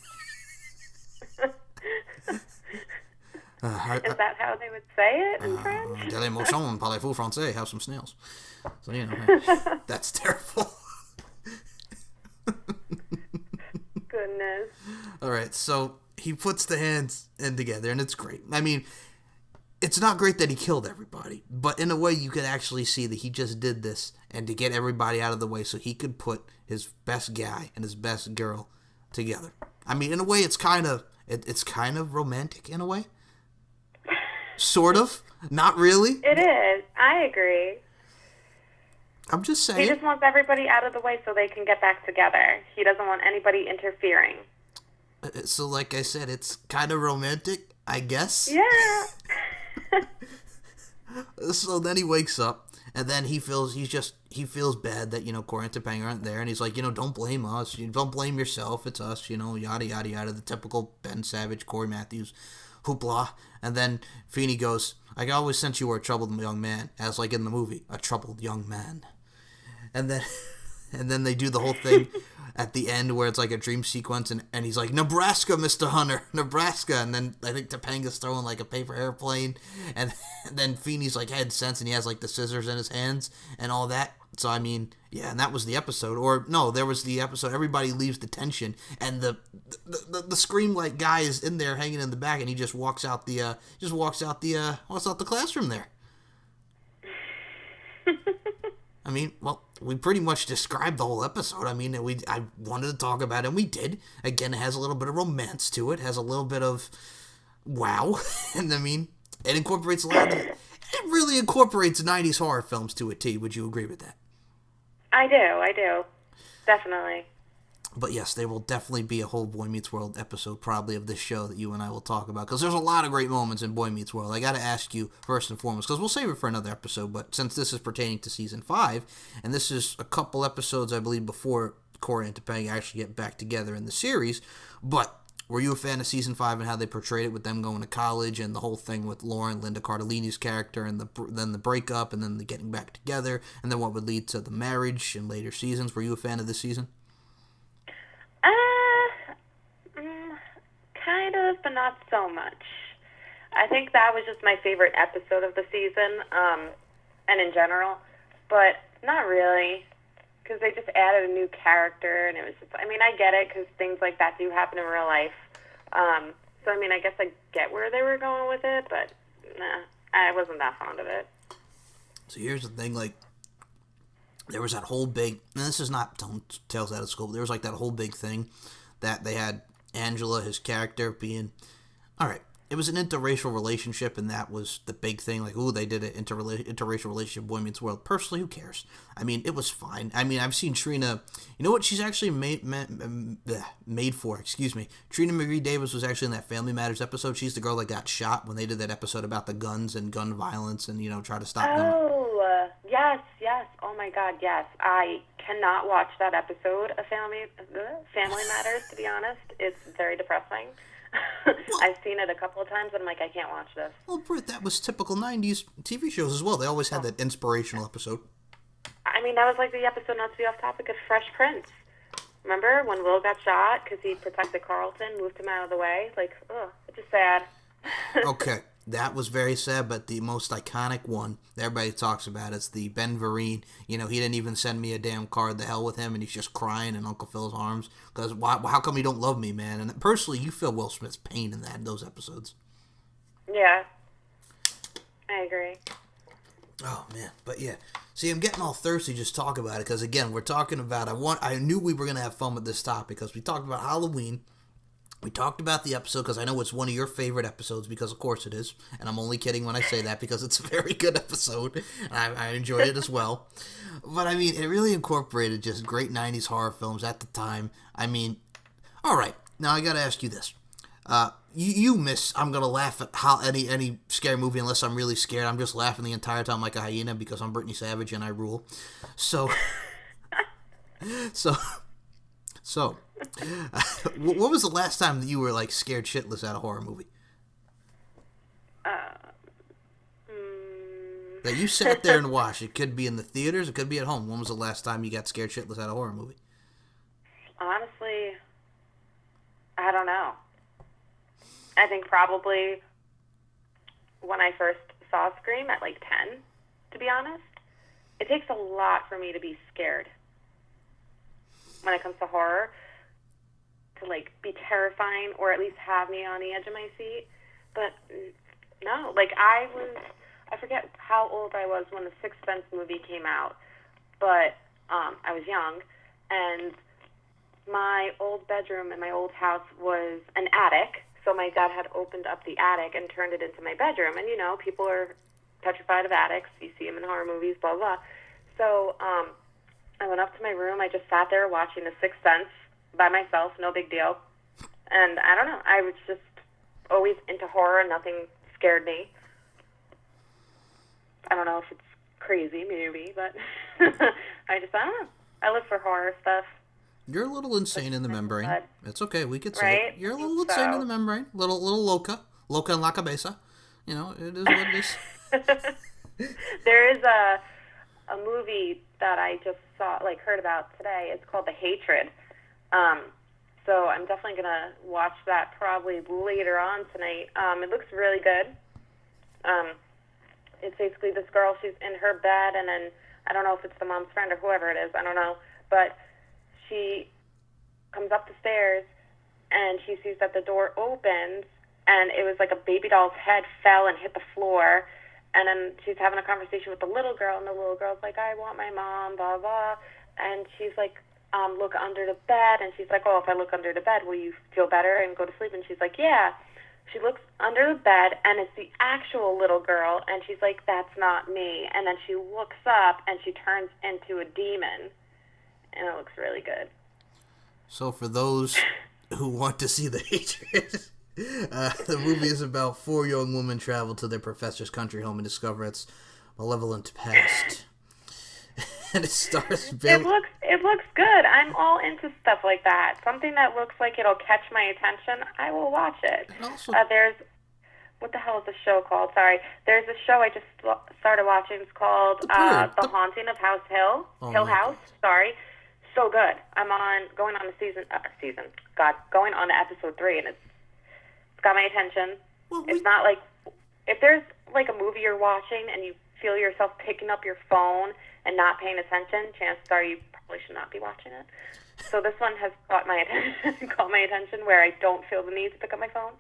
Is that how they would say it in French? Daily Motion, parlez-vous français? Have some snails. So, you know, that's terrible. Goodness. All right, so he puts the hands in together, and it's great. I mean, it's not great that he killed everybody, but in a way you could actually see that he just did this and to get everybody out of the way so he could put his best guy and his best girl together. I mean, in a way, it's kind of romantic in a way. Sort of. Not really. It is. I agree. I'm just saying. He just wants everybody out of the way so they can get back together. He doesn't want anybody interfering. So, like I said, it's kind of romantic, I guess. Yeah. So then he wakes up, and then he feels bad that, you know, Corey and Topanga aren't there, and he's like, you know, don't blame us. You don't blame yourself. It's us, you know, yada, yada, yada. The typical Ben Savage, Corey Matthews hoopla. And then Feeney goes, I always sent you were a troubled young man, as like in the movie, a troubled young man. And then they do the whole thing at the end where it's like a dream sequence, and he's like, Nebraska, Mr. Hunter, Nebraska. And then I think Topanga's throwing like a paper airplane, and then Feeney's like had sense, and he has like the scissors in his hands and all that. So, I mean, yeah, and that was the episode. Or, no, there was the episode, everybody leaves detention, and the Scream like guy is in there hanging in the back, and he just walks out the classroom there. I mean, well, we pretty much described the whole episode. I mean, I wanted to talk about it, and we did. Again, it has a little bit of romance to it. Has a little bit of wow. And I mean, it incorporates a lot of... It really incorporates 90s horror films to a T. Would you agree with that? I do. Definitely. But yes, there will definitely be a whole Boy Meets World episode probably of this show that you and I will talk about, because there's a lot of great moments in Boy Meets World. I got to ask you first and foremost, because we'll save it for another episode, but since this is pertaining to Season 5, and this is a couple episodes, I believe, before Corey and Topanga actually get back together in the series, but were you a fan of Season 5 and how they portrayed it with them going to college and the whole thing with Lauren, Linda Cardellini's character, and then the breakup, and then the getting back together, and then what would lead to the marriage in later seasons? Were you a fan of this season? Kind of, but not so much. I think that was just my favorite episode of the season, and in general, but not really, because they just added a new character, and it was just, I mean, I get it, because things like that do happen in real life, so, I mean, I guess I get where they were going with it, but, nah, I wasn't that fond of it. So here's the thing, like, there was that whole big, and this is not Tales Out of School, but there was like that whole big thing that they had Angela, his character, being, all right, it was an interracial relationship, and that was the big thing, like, ooh, they did an interracial relationship, Boy Meets World. Personally, who cares? I mean, it was fine. I mean, I've seen Trina, you know what she's actually made for, Trina McGree Davis was actually in that Family Matters episode. She's the girl that got shot when they did that episode about the guns and gun violence and, you know, try to stop them. Oh, Yes, yes. Oh my God, yes. I cannot watch that episode of Family Matters. To be honest, it's very depressing. I've seen it a couple of times, and I'm like, I can't watch this. Well, Britt, that was typical 90s TV shows as well. They always had that inspirational episode. I mean, that was like the episode, not to be off topic, of Fresh Prince. Remember when Will got shot because he protected Carlton, moved him out of the way? Like, it's just sad. Okay, that was very sad, but the most iconic one that everybody talks about is the Ben Vereen. You know, he didn't even send me a damn card. The hell with him, and he's just crying in Uncle Phil's arms. Because how come you don't love me, man? And personally, you feel Will Smith's pain in those episodes. Yeah, I agree. Oh, man. But, yeah. See, I'm getting all thirsty just talking about it. Because, again, we're talking about... I knew we were going to have fun with this topic. Because we talked about Halloween. We talked about the episode because I know it's one of your favorite episodes. Because, of course, it is. And I'm only kidding when I say that. Because it's a very good episode. And I enjoyed it as well. But, I mean, it really incorporated just great 90s horror films at the time. I mean... All right. Now, I got to ask you this. You miss, I'm going to laugh at any scary movie unless I'm really scared. I'm just laughing the entire time like a hyena because I'm Brittany Savage and I rule. So, what was the last time that you were like scared shitless at a horror movie? That you sat there and watched. It could be in the theaters, it could be at home. When was the last time you got scared shitless at a horror movie? Honestly, I don't know. I think probably when I first saw Scream at like 10, to be honest. It takes a lot for me to be scared when it comes to horror, to like be terrifying or at least have me on the edge of my seat. But no, like I forget how old I was when the Sixth Sense movie came out, but I was young, and my old bedroom in my old house was an attic. So my dad had opened up the attic and turned it into my bedroom. And, you know, people are petrified of attics. You see them in horror movies, blah, blah. So I went up to my room. I just sat there watching The Sixth Sense by myself, no big deal. And I don't know. I was just always into horror and nothing scared me. I don't know if it's crazy, maybe, but I don't know. I live for horror stuff. You're a little insane in the membrane. It's okay, we could say right? it. You're a little insane in the membrane. Little loca en la cabeza. You know, it is what it is. There is a movie that I just heard about today. It's called The Hatred. So I'm definitely gonna watch that probably later on tonight. It looks really good. It's basically this girl. She's in her bed, and then I don't know if it's the mom's friend or whoever it is. I don't know, but she comes up the stairs, and she sees that the door opens, and it was like a baby doll's head fell and hit the floor, and then she's having a conversation with the little girl, and the little girl's like, I want my mom, blah, blah, and she's like, look under the bed, and she's like, oh, if I look under the bed, will you feel better and go to sleep? And she's like, yeah. She looks under the bed, and it's the actual little girl, and she's like, that's not me, and then she looks up, and she turns into a demon. And it looks really good. So for those who want to see The Hatred, the movie is about 4 young women travel to their professor's country home and discover its malevolent past. And it stars Billy. It looks good. I'm all into stuff like that. Something that looks like it'll catch my attention, I will watch it. Also, there's, what the hell is the show called? Sorry. There's a show I just started watching. It's called The Haunting of House Hill. Hill House. Sorry. So good. I'm going on going on to episode 3, and it's got my attention. Well, it's not like, if there's like a movie you're watching and you feel yourself picking up your phone and not paying attention, chances are you probably should not be watching it. So this one has caught my attention where I don't feel the need to pick up my phone.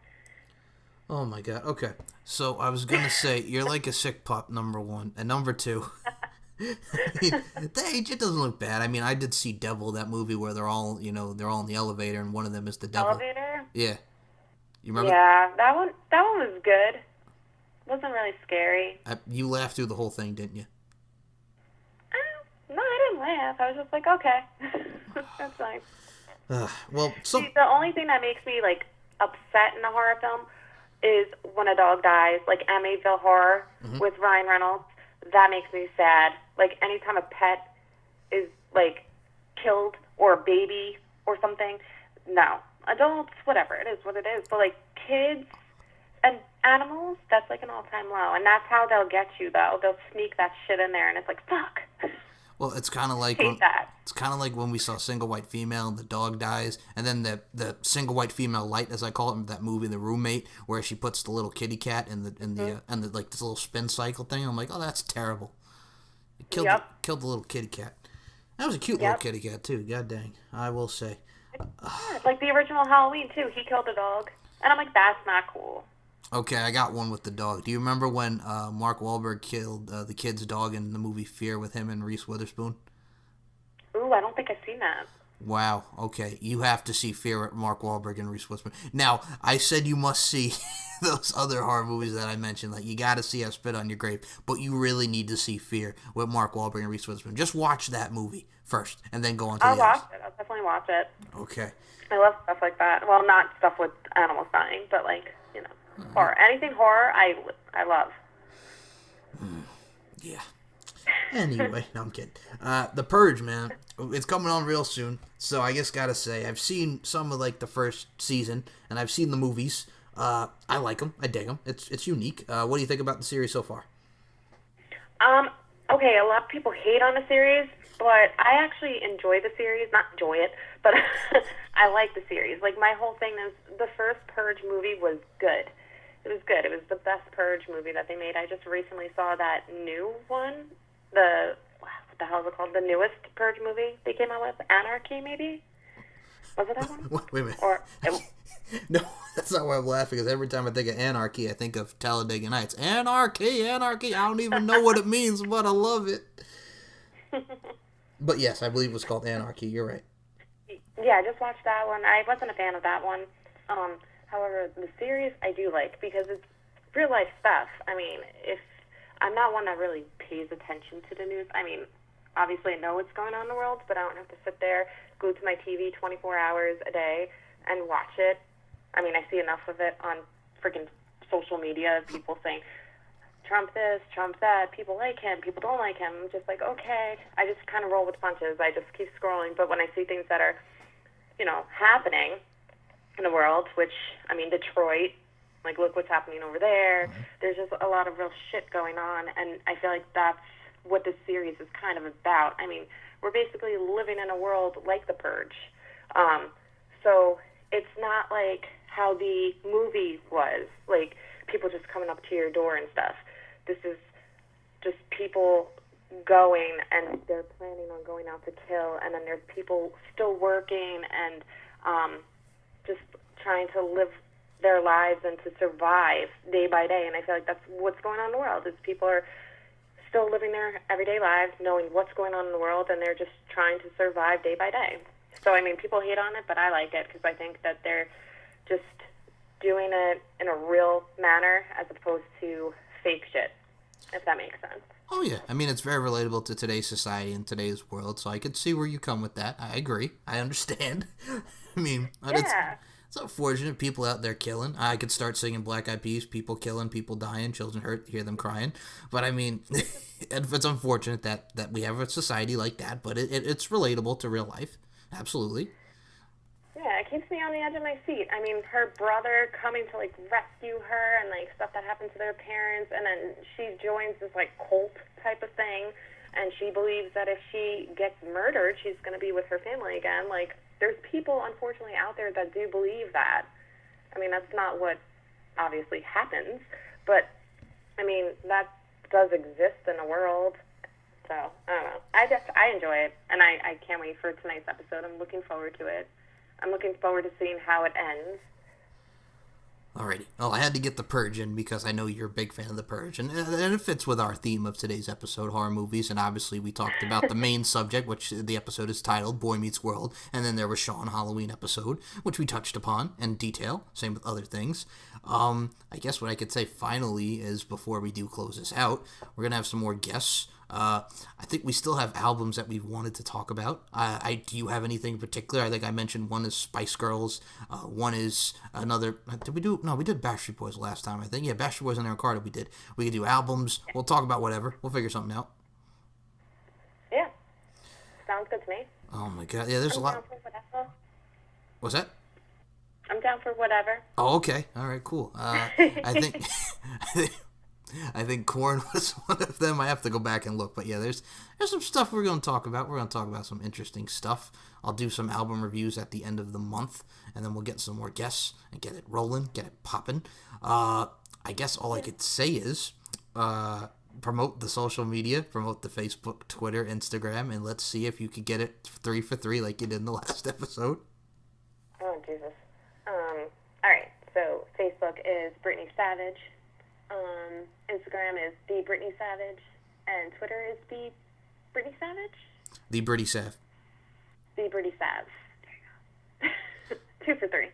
Oh my God. Okay. So I was going to say, you're like a sick pup, number 1. And number 2, it doesn't look bad. I mean, I did see Devil, that movie where they're all in the elevator and one of them is the devil. Elevator? Yeah. You remember? Yeah, that one was good. Wasn't really scary. You laughed through the whole thing, didn't you? No, I didn't laugh. I was just like, okay. That's fine. See, the only thing that makes me like upset in a horror film is when a dog dies, like Amityville Horror with Ryan Reynolds. that makes me sad. Like, anytime a pet is, like, killed, or a baby or something, no. Adults, whatever, it is what it is. But, like, kids and animals, that's, like, an all-time low. And that's how they'll get you, though. They'll sneak that shit in there, and it's like, fuck. Well, it's kind of like it's kind of like when we saw Single White Female and the dog dies, and then the Single White Female Light, as I call it, in that movie, The Roommate, where she puts the little kitty cat in the like this little spin cycle thing. I'm like, oh, that's terrible. It killed the little kitty cat. That was a cute little kitty cat too. God dang, I will say. Like the original Halloween too. He killed a dog, and I'm like, that's not cool. Okay, I got one with the dog. Do you remember when Mark Wahlberg killed the kid's dog in the movie Fear with him and Reese Witherspoon? Ooh, I don't think I've seen that. Wow, okay. You have to see Fear with Mark Wahlberg and Reese Witherspoon. Now, I said you must see those other horror movies that I mentioned. Like, you got to see I Spit on Your Grave. But you really need to see Fear with Mark Wahlberg and Reese Witherspoon. Just watch that movie first, and then go on to I'll watch it. I'll definitely watch it. Okay. I love stuff like that. Well, not stuff with animals dying, but, like, you know. Horror. Anything horror, I love. Yeah. Anyway, no, I'm kidding. The Purge, man, it's coming on real soon. So I just gotta say, I've seen some of like the first season, and I've seen the movies. I like them. I dig them. It's unique. What do you think about the series so far? Okay, a lot of people hate on the series, but I actually enjoy the series. Not enjoy it, but I like the series. Like, my whole thing is the first Purge movie was good. It was good. It was the best Purge movie that they made. I just recently saw that new one. What the hell is it called? The newest Purge movie they came out with? Anarchy, maybe? Was it that one? Wait a minute. Or no, that's not why I'm laughing, because every time I think of Anarchy, I think of Talladega Nights. Anarchy, Anarchy. I don't even know what it means, but I love it. But yes, I believe it was called Anarchy. You're right. Yeah, I just watched that one. I wasn't a fan of that one. However, the series I do like, because it's real life stuff. I mean, if I'm not one that really pays attention to the news. I mean, obviously I know what's going on in the world, but I don't have to sit there, glued to my TV 24 hours a day and watch it. I mean, I see enough of it on freaking social media, people saying, Trump this, Trump that, people like him, people don't like him. I'm just like, okay. I just kind of roll with the punches. I just keep scrolling. But when I see things that are, you know, happening in the world, which, I mean, Detroit, like, look what's happening over there. There's just a lot of real shit going on, and I feel like that's what this series is kind of about. I mean, we're basically living in a world like The Purge. So it's not like how the movie was, like, people just coming up to your door and stuff. This is just people going, and they're planning on going out to kill, and then there's people still working and just trying to live their lives and to survive day by day. And I feel like that's what's going on in the world, is people are still living their everyday lives, knowing what's going on in the world, and they're just trying to survive day by day. So, I mean, people hate on it, but I like it because I think that they're just doing it in a real manner as opposed to fake shit, if that makes sense. Oh, yeah. I mean, it's very relatable to today's society and today's world, so I could see where you come with that. I agree. I understand. I mean, Yeah. it's unfortunate. People out there killing. I could start singing Black Eyed Peas, people killing, people dying, children hurt, hear them crying. But, I mean, it's unfortunate that we have a society like that, but it's relatable to real life. Absolutely. Yeah, it keeps me on the edge of my seat. I mean, her brother coming to, like, rescue her and, like, stuff that happened to their parents, and then she joins this, like, cult type of thing, and she believes that if she gets murdered, she's going to be with her family again. Like, there's people, unfortunately, out there that do believe that. I mean, that's not what obviously happens, but, I mean, that does exist in the world. So, I don't know. I enjoy it, and I can't wait for tonight's episode. I'm looking forward to it. I'm looking forward to seeing how it ends. Alrighty. Well, I had to get The Purge in because I know you're a big fan of The Purge, and it fits with our theme of today's episode, horror movies, and obviously we talked about the main subject, which the episode is titled Boy Meets World, and then there was Shawn Halloween episode, which we touched upon in detail, same with other things. I guess what I could say finally is, before we do close this out, we're going to have some more guests. I think we still have albums that we wanted to talk about. Do you have anything in particular? I think I mentioned one is Spice Girls. One is another. Did we do? No, we did Backstreet Boys last time. I think Backstreet Boys and Aaron Carter. We did. We could do albums. We'll talk about whatever. We'll figure something out. Yeah, sounds good to me. Oh my god, yeah. There's a lot. Down for whatever. What's that? I'm down for whatever. Oh, okay. All right, cool. I think I think Korn was one of them. I have to go back and look, but yeah, there's some stuff we're going to talk about. We're going to talk about some interesting stuff. I'll do some album reviews at the end of the month, and then we'll get some more guests and get it rolling, get it popping. I guess all I could say is promote the social media, promote the Facebook, Twitter, Instagram, and let's see if you could get it 3 for 3 like you did in the last episode. Oh, Jesus. All right, so Facebook is Brittany Savage. Instagram is The Brittany Savage. And Twitter is The Brittany Savage? The Brittany Sav. The Brittany Sav. There you go. 2 for 3.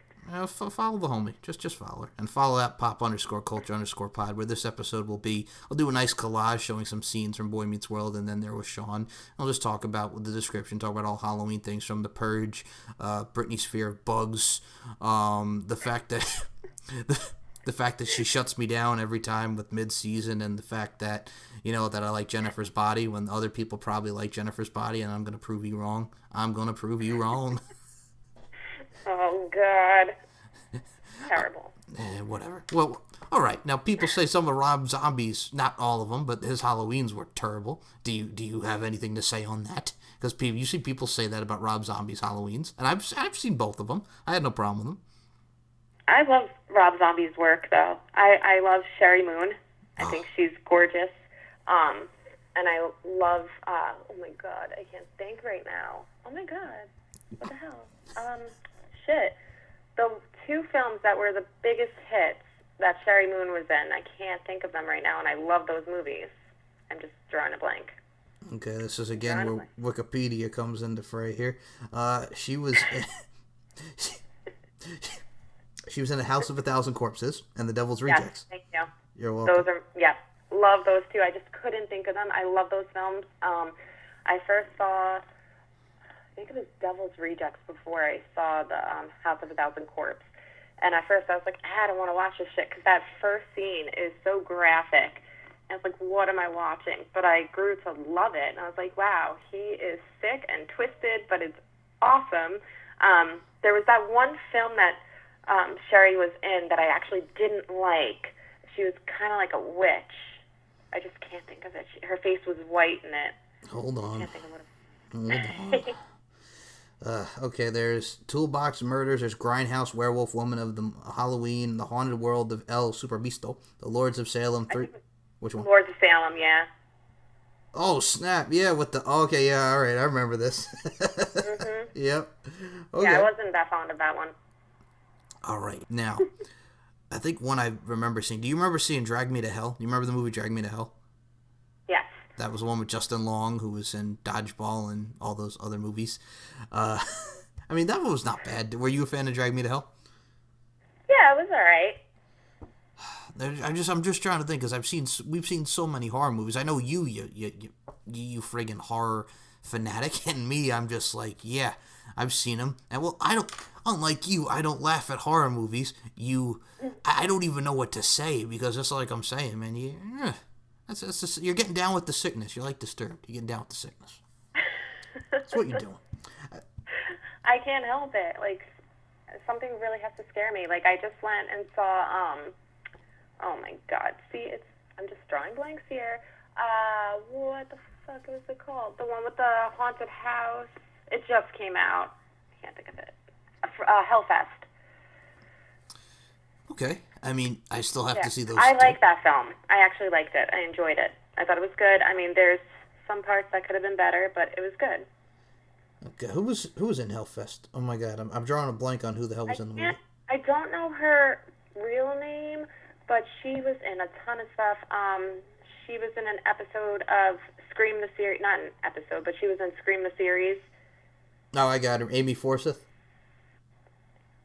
Follow the homie. Just follow her. And follow that pop_culture_pod, where this episode will be. I'll do a nice collage showing some scenes from Boy Meets World, and then there was Shawn. I'll just talk about with the description, talk about all Halloween things from The Purge, Britney's fear of bugs, the fact that the fact that she shuts me down every time with mid-season, and the fact that, that I like Jennifer's body when other people probably like Jennifer's body, and I'm going to prove you wrong. I'm going to prove you wrong. Oh, God. Terrible. Whatever. Well, all right. Now, people say some of Rob Zombie's, not all of them, but his Halloweens were terrible. Do you have anything to say on that? Because you see people say that about Rob Zombie's Halloweens, and I've seen both of them. I had no problem with them. I love Rob Zombie's work, though. I love Sherry Moon. I think she's gorgeous. And I love, oh my God, I can't think right now. Oh my God. What the hell? Shit. The 2 films that were the biggest hits that Sherry Moon was in, I can't think of them right now, and I love those movies. I'm just drawing a blank. Okay, this is again where Wikipedia comes into fray here. She was she was in A House of a Thousand Corpses and The Devil's Rejects. Yes, thank you. You're welcome. Those are, love those 2. I just couldn't think of them. I love those films. I first saw, I think it was Devil's Rejects before I saw the House of a Thousand Corpses. And at first I was like, I don't want to watch this shit, because that first scene is so graphic. And it's like, what am I watching? But I grew to love it. And I was like, wow, he is sick and twisted, but it's awesome. There was that one film that Sherry was in that I actually didn't like. She was kind of like a witch. I just can't think of it. Her face was white in it. Hold on. I can't think of what Hold on. Okay, there's Toolbox Murders, there's Grindhouse, Werewolf Woman of the Halloween, The Haunted World of El Superbisto, The Lords of Salem, which one? Lords of Salem, yeah. Oh, snap, yeah, with the, okay, yeah, alright, I remember this. Mm-hmm. Yep. Okay. Yeah, I wasn't that fond of that one. Alright, now, I think one I remember seeing, do you remember seeing Drag Me to Hell? You remember the movie Drag Me to Hell? Yes. That was the one with Justin Long, who was in Dodgeball and all those other movies. I mean, that one was not bad. Were you a fan of Drag Me to Hell? Yeah, it was alright. I'm just trying to think, because we've seen so many horror movies. I know you friggin' horror fanatic, and me, I'm just like, yeah, I've seen them. And well, unlike you, I don't laugh at horror movies. I don't even know what to say, because just like I'm saying, man, you're getting down with the sickness. You're like Disturbed. You're getting down with the sickness. That's what you're doing. I can't help it. Like, something really has to scare me. Like, I just went and saw, oh my God. See, I'm just drawing blanks here. What the fuck was it called? The one with the haunted house. It just came out. I can't think of it. Hellfest. Okay. I mean, I still have to see those. I like that film. I actually liked it. I enjoyed it. I thought it was good. I mean, there's some parts that could have been better, but it was good. Okay, who was in Hellfest? Oh my God, I'm drawing a blank on who the hell was in the movie. I don't know her real name, but she was in a ton of stuff. She was in an episode of Scream the series, not an episode, but she was in Scream the series. Oh, I got her. Amy Forsyth.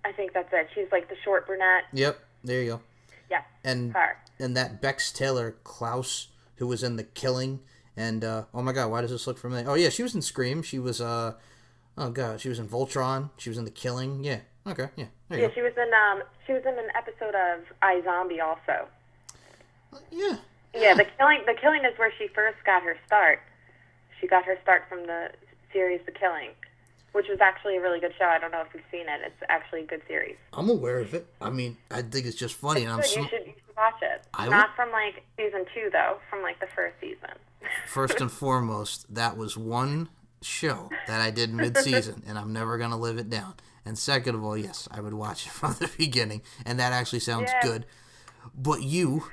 I think that's it. She's like the short brunette. Yep, there you go. Yeah, and her. And that Bex Taylor Klaus, who was in The Killing And oh my God, why does this look familiar? Oh yeah, she was in Scream. She was oh God, she was in Voltron. She was in The Killing. Yeah. Okay. Yeah. There you Yeah, she was in an episode of iZombie also. go. Yeah. Yeah, The Killing is where she first got her start. She got her start from the series The Killing, which was actually a really good show. I don't know if you've seen it. It's actually a good series. I'm aware of it. I mean, I think it's just funny. It's and good. You should watch it. Not from like season 2 though, from like the first season. First and foremost, that was one show that I did mid-season, and I'm never gonna live it down. And second of all, yes, I would watch it from the beginning, and that actually sounds good. But you,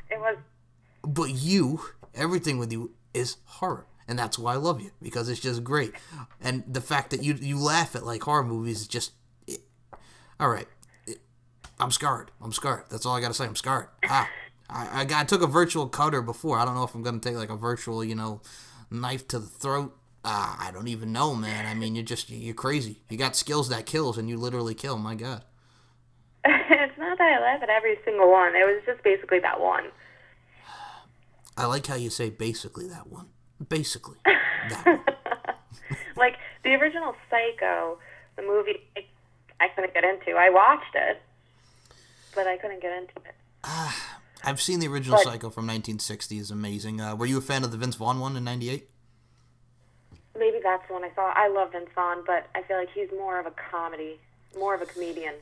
everything with you is horror. And that's why I love you, because it's just great. And the fact that you laugh at like horror movies is just... all right. I'm scarred. That's all I got to say. I'm scarred. I took a virtual cutter before. I don't know if I'm going to take like a virtual, knife to the throat. I don't even know, man. I mean, you're crazy. You got skills that kills, and you literally kill. My God. It's not that I laugh at every single one. It was just basically that one. I like how you say basically that one. Basically that one. Like, the original Psycho, the movie, I couldn't get into. I watched it, but I couldn't get into it. I've seen the original Psycho from 1960. It's amazing. Were you a fan of the Vince Vaughn one in 98? Maybe that's the one I saw. I love Vince Vaughn, but I feel like he's more of a comedian.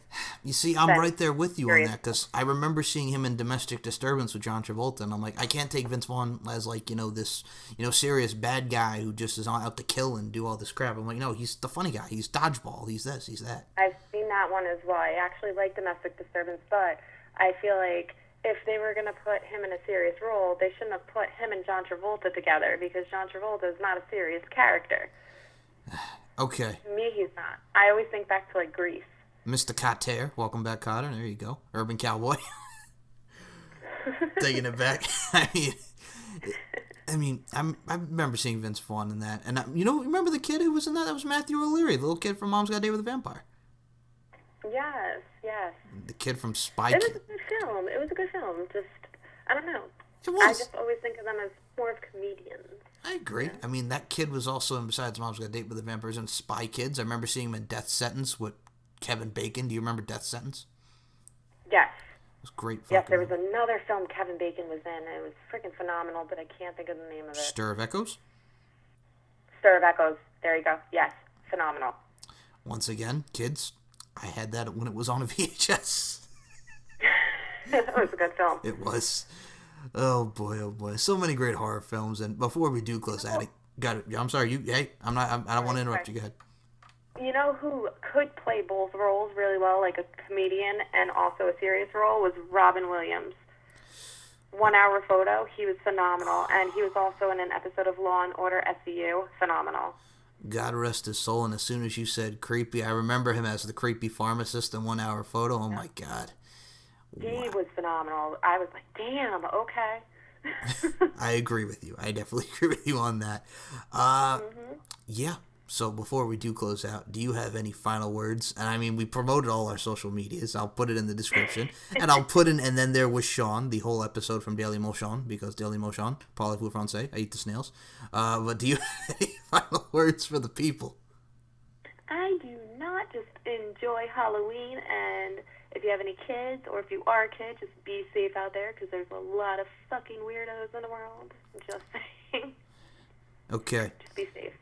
You see, I'm right there with you on that, because I remember seeing him in Domestic Disturbance with John Travolta, and I'm like, I can't take Vince Vaughn as like, this, serious bad guy who just is out to kill and do all this crap. I'm like, no, he's the funny guy. He's dodgeball. He's this, he's that. I've seen that one as well. I actually like Domestic Disturbance, but I feel like if they were going to put him in a serious role, they shouldn't have put him and John Travolta together, because John Travolta is not a serious character. Okay. To me, he's not. I always think back to, like, Grease. Mr. Cotter. Welcome back, Cotter. There you go. Urban Cowboy. Taking it back. I remember seeing Vince Vaughn in that. And, remember the kid who was in that? That was Matthew O'Leary, the little kid from Mom's Got a Date with a Vampire. Yes. The kid from Spy Kids. It was a good film. Just, I don't know. It was. I just always think of them as more of comedians. I agree. Yeah. I mean, that kid was also, besides Mom's Got a Date with the Vampires, and Spy Kids. I remember seeing him in Death Sentence with Kevin Bacon. Do you remember Death Sentence? Yes. It was great. Yes, there was another film Kevin Bacon was in. It was freaking phenomenal, but I can't think of the name of it. Stir of Echoes? Stir of Echoes. There you go. Yes. Phenomenal. Once again, kids, I had that when it was on a VHS. It was a good film. It was. Oh boy. So many great horror films. And before we do close out, I'm sorry. I don't want to interrupt you. Go ahead. You know who could play both roles really well, like a comedian and also a serious role, was Robin Williams. 1 Hour Photo, he was phenomenal. And he was also in an episode of Law & Order SVU, phenomenal. God rest his soul. And as soon as you said creepy, I remember him as the creepy pharmacist in 1 Hour Photo. Oh my God. He was phenomenal. I was like, damn, okay. I agree with you. I definitely agree with you on that. Yeah. So before we do close out, do you have any final words? And I mean, we promoted all our social medias. I'll put it in the description. And I'll put in, and then there was Shawn, the whole episode from Daily Motion, because Daily Motion, parlez-vous français, I eat the snails. But do you have any final words for the people? I do not. Just enjoy Halloween, and if you have any kids, or if you are a kid, just be safe out there, because there's a lot of fucking weirdos in the world. Just saying. Okay. Just be safe.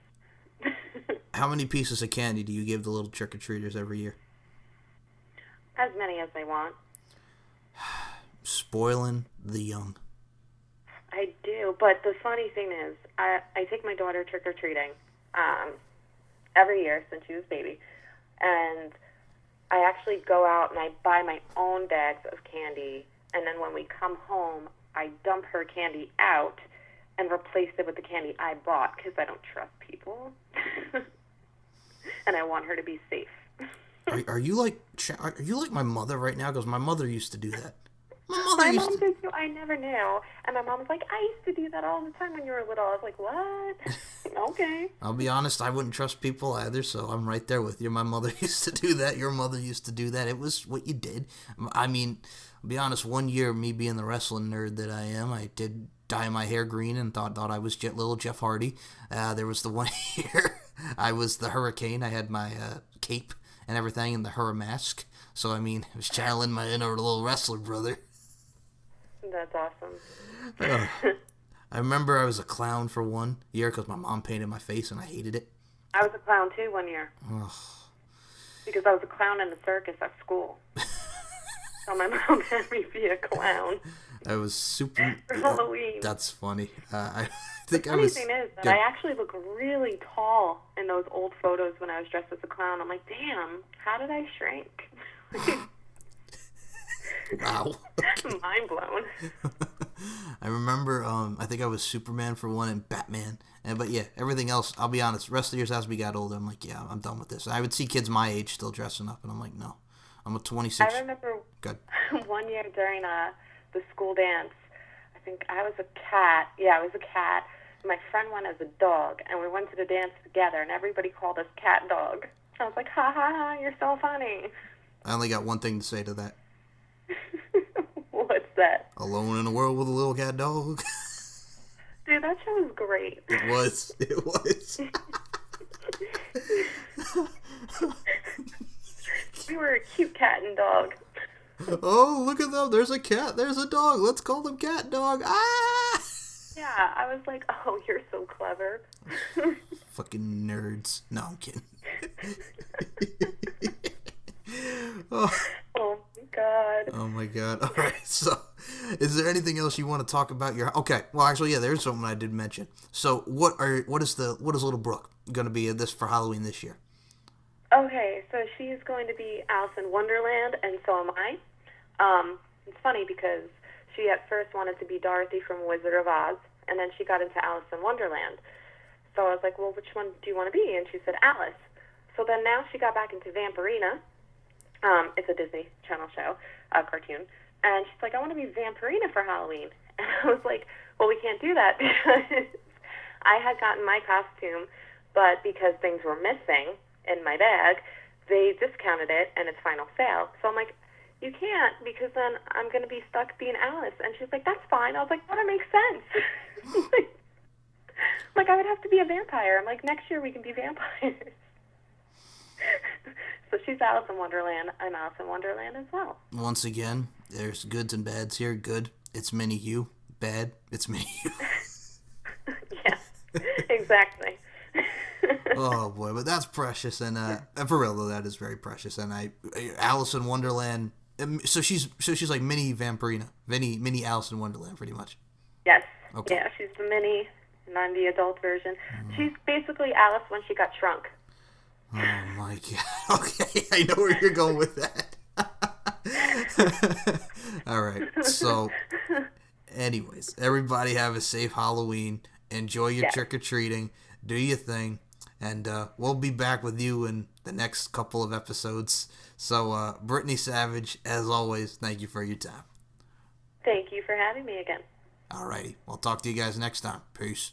How many pieces of candy do you give the little trick-or-treaters every year? As many as they want. Spoiling the young. I do, but the funny thing is, I take my daughter trick-or-treating every year since she was a baby, and I actually go out and I buy my own bags of candy, and then when we come home, I dump her candy out and replace it with the candy I bought, because I don't trust people. And I want her to be safe. Are you like my mother right now? Because my mother used to do that. My mother My used mom to. did too. I never knew. And my mom was like, I used to do that all the time when you were little. I was like, what? Okay. I'll be honest, I wouldn't trust people either, so I'm right there with you. My mother used to do that. Your mother used to do that. It was what you did. I mean, I'll be honest, one year, me being the wrestling nerd that I am, I did dye my hair green and thought I was little Jeff Hardy. There was the one year I was the Hurricane. I had my cape and everything and the Hurra mask. So, I mean, I was channeling my inner little wrestler brother. That's awesome. I remember I was a clown for one year because my mom painted my face and I hated it. I was a clown too one year. Ugh. Because I was a clown in the circus at school. So my mom had me be a clown. I was super... For Halloween. That's funny. I think The I funny was... thing is that good. I actually look really tall in those old photos when I was dressed as a clown. I'm like, damn, how did I shrink? Wow. Mind blown. I remember, I think I was Superman for one and Batman. But yeah, everything else, I'll be honest, rest of the years as we got older, I'm like, yeah, I'm done with this. I would see kids my age still dressing up, and I'm like, no. I'm a 26. I remember Good. one year during the school dance, I think I was a cat. Yeah, I was a cat. My friend went as a dog, and we went to the dance together, and everybody called us cat dog. I was like, ha ha ha, you're so funny. I only got one thing to say to that. What's that? Alone in a world with a little cat dog. Dude, that show was great. It was. It was. We were a cute cat and dog. Oh, look at them. There's a cat. There's a dog. Let's call them cat dog. Ah! Yeah, I was like, oh, you're so clever. Fucking nerds. No, I'm kidding. Oh. Oh, my God. Oh my god. All right. So, is there anything else you want to talk about your Okay. Well, actually, yeah, there's something I did mention. So, what is little Brooke going to be in this for Halloween this year? Okay, so she's going to be Alice in Wonderland, and so am I. It's funny because she at first wanted to be Dorothy from Wizard of Oz, and then she got into Alice in Wonderland. So I was like, well, which one do you want to be? And she said Alice. So then now she got back into Vampirina. It's a Disney Channel show, cartoon. And she's like, I want to be Vampirina for Halloween. And I was like, well, we can't do that because I had gotten my costume, but because things were missing in my bag, they discounted it and it's final sale. So I'm like, you can't because then I'm going to be stuck being Alice. And she's like, that's fine. I was like, that makes sense. Like, I would have to be a vampire. I'm like, next year we can be vampires. So she's Alice in Wonderland. I'm Alice in Wonderland as well. Once again, there's goods and bads here. Good, it's mini you. Bad, it's mini you. Yeah, exactly. Oh boy, but that's precious, and for real though, that is very precious. And Alice in Wonderland. So she's like mini Vampirina, mini Alice in Wonderland, pretty much. Yes. Okay. Yeah, she's the mini, and I'm the adult version. She's basically Alice when she got shrunk. Oh my god. Okay, I know where you're going with that. All right. So, anyways, everybody have a safe Halloween. Enjoy your trick-or-treating. Do your thing. And we'll be back with you in the next couple of episodes. So, Brittany Savage, as always, thank you for your time. Thank you for having me again. All righty. I'll talk to you guys next time. Peace.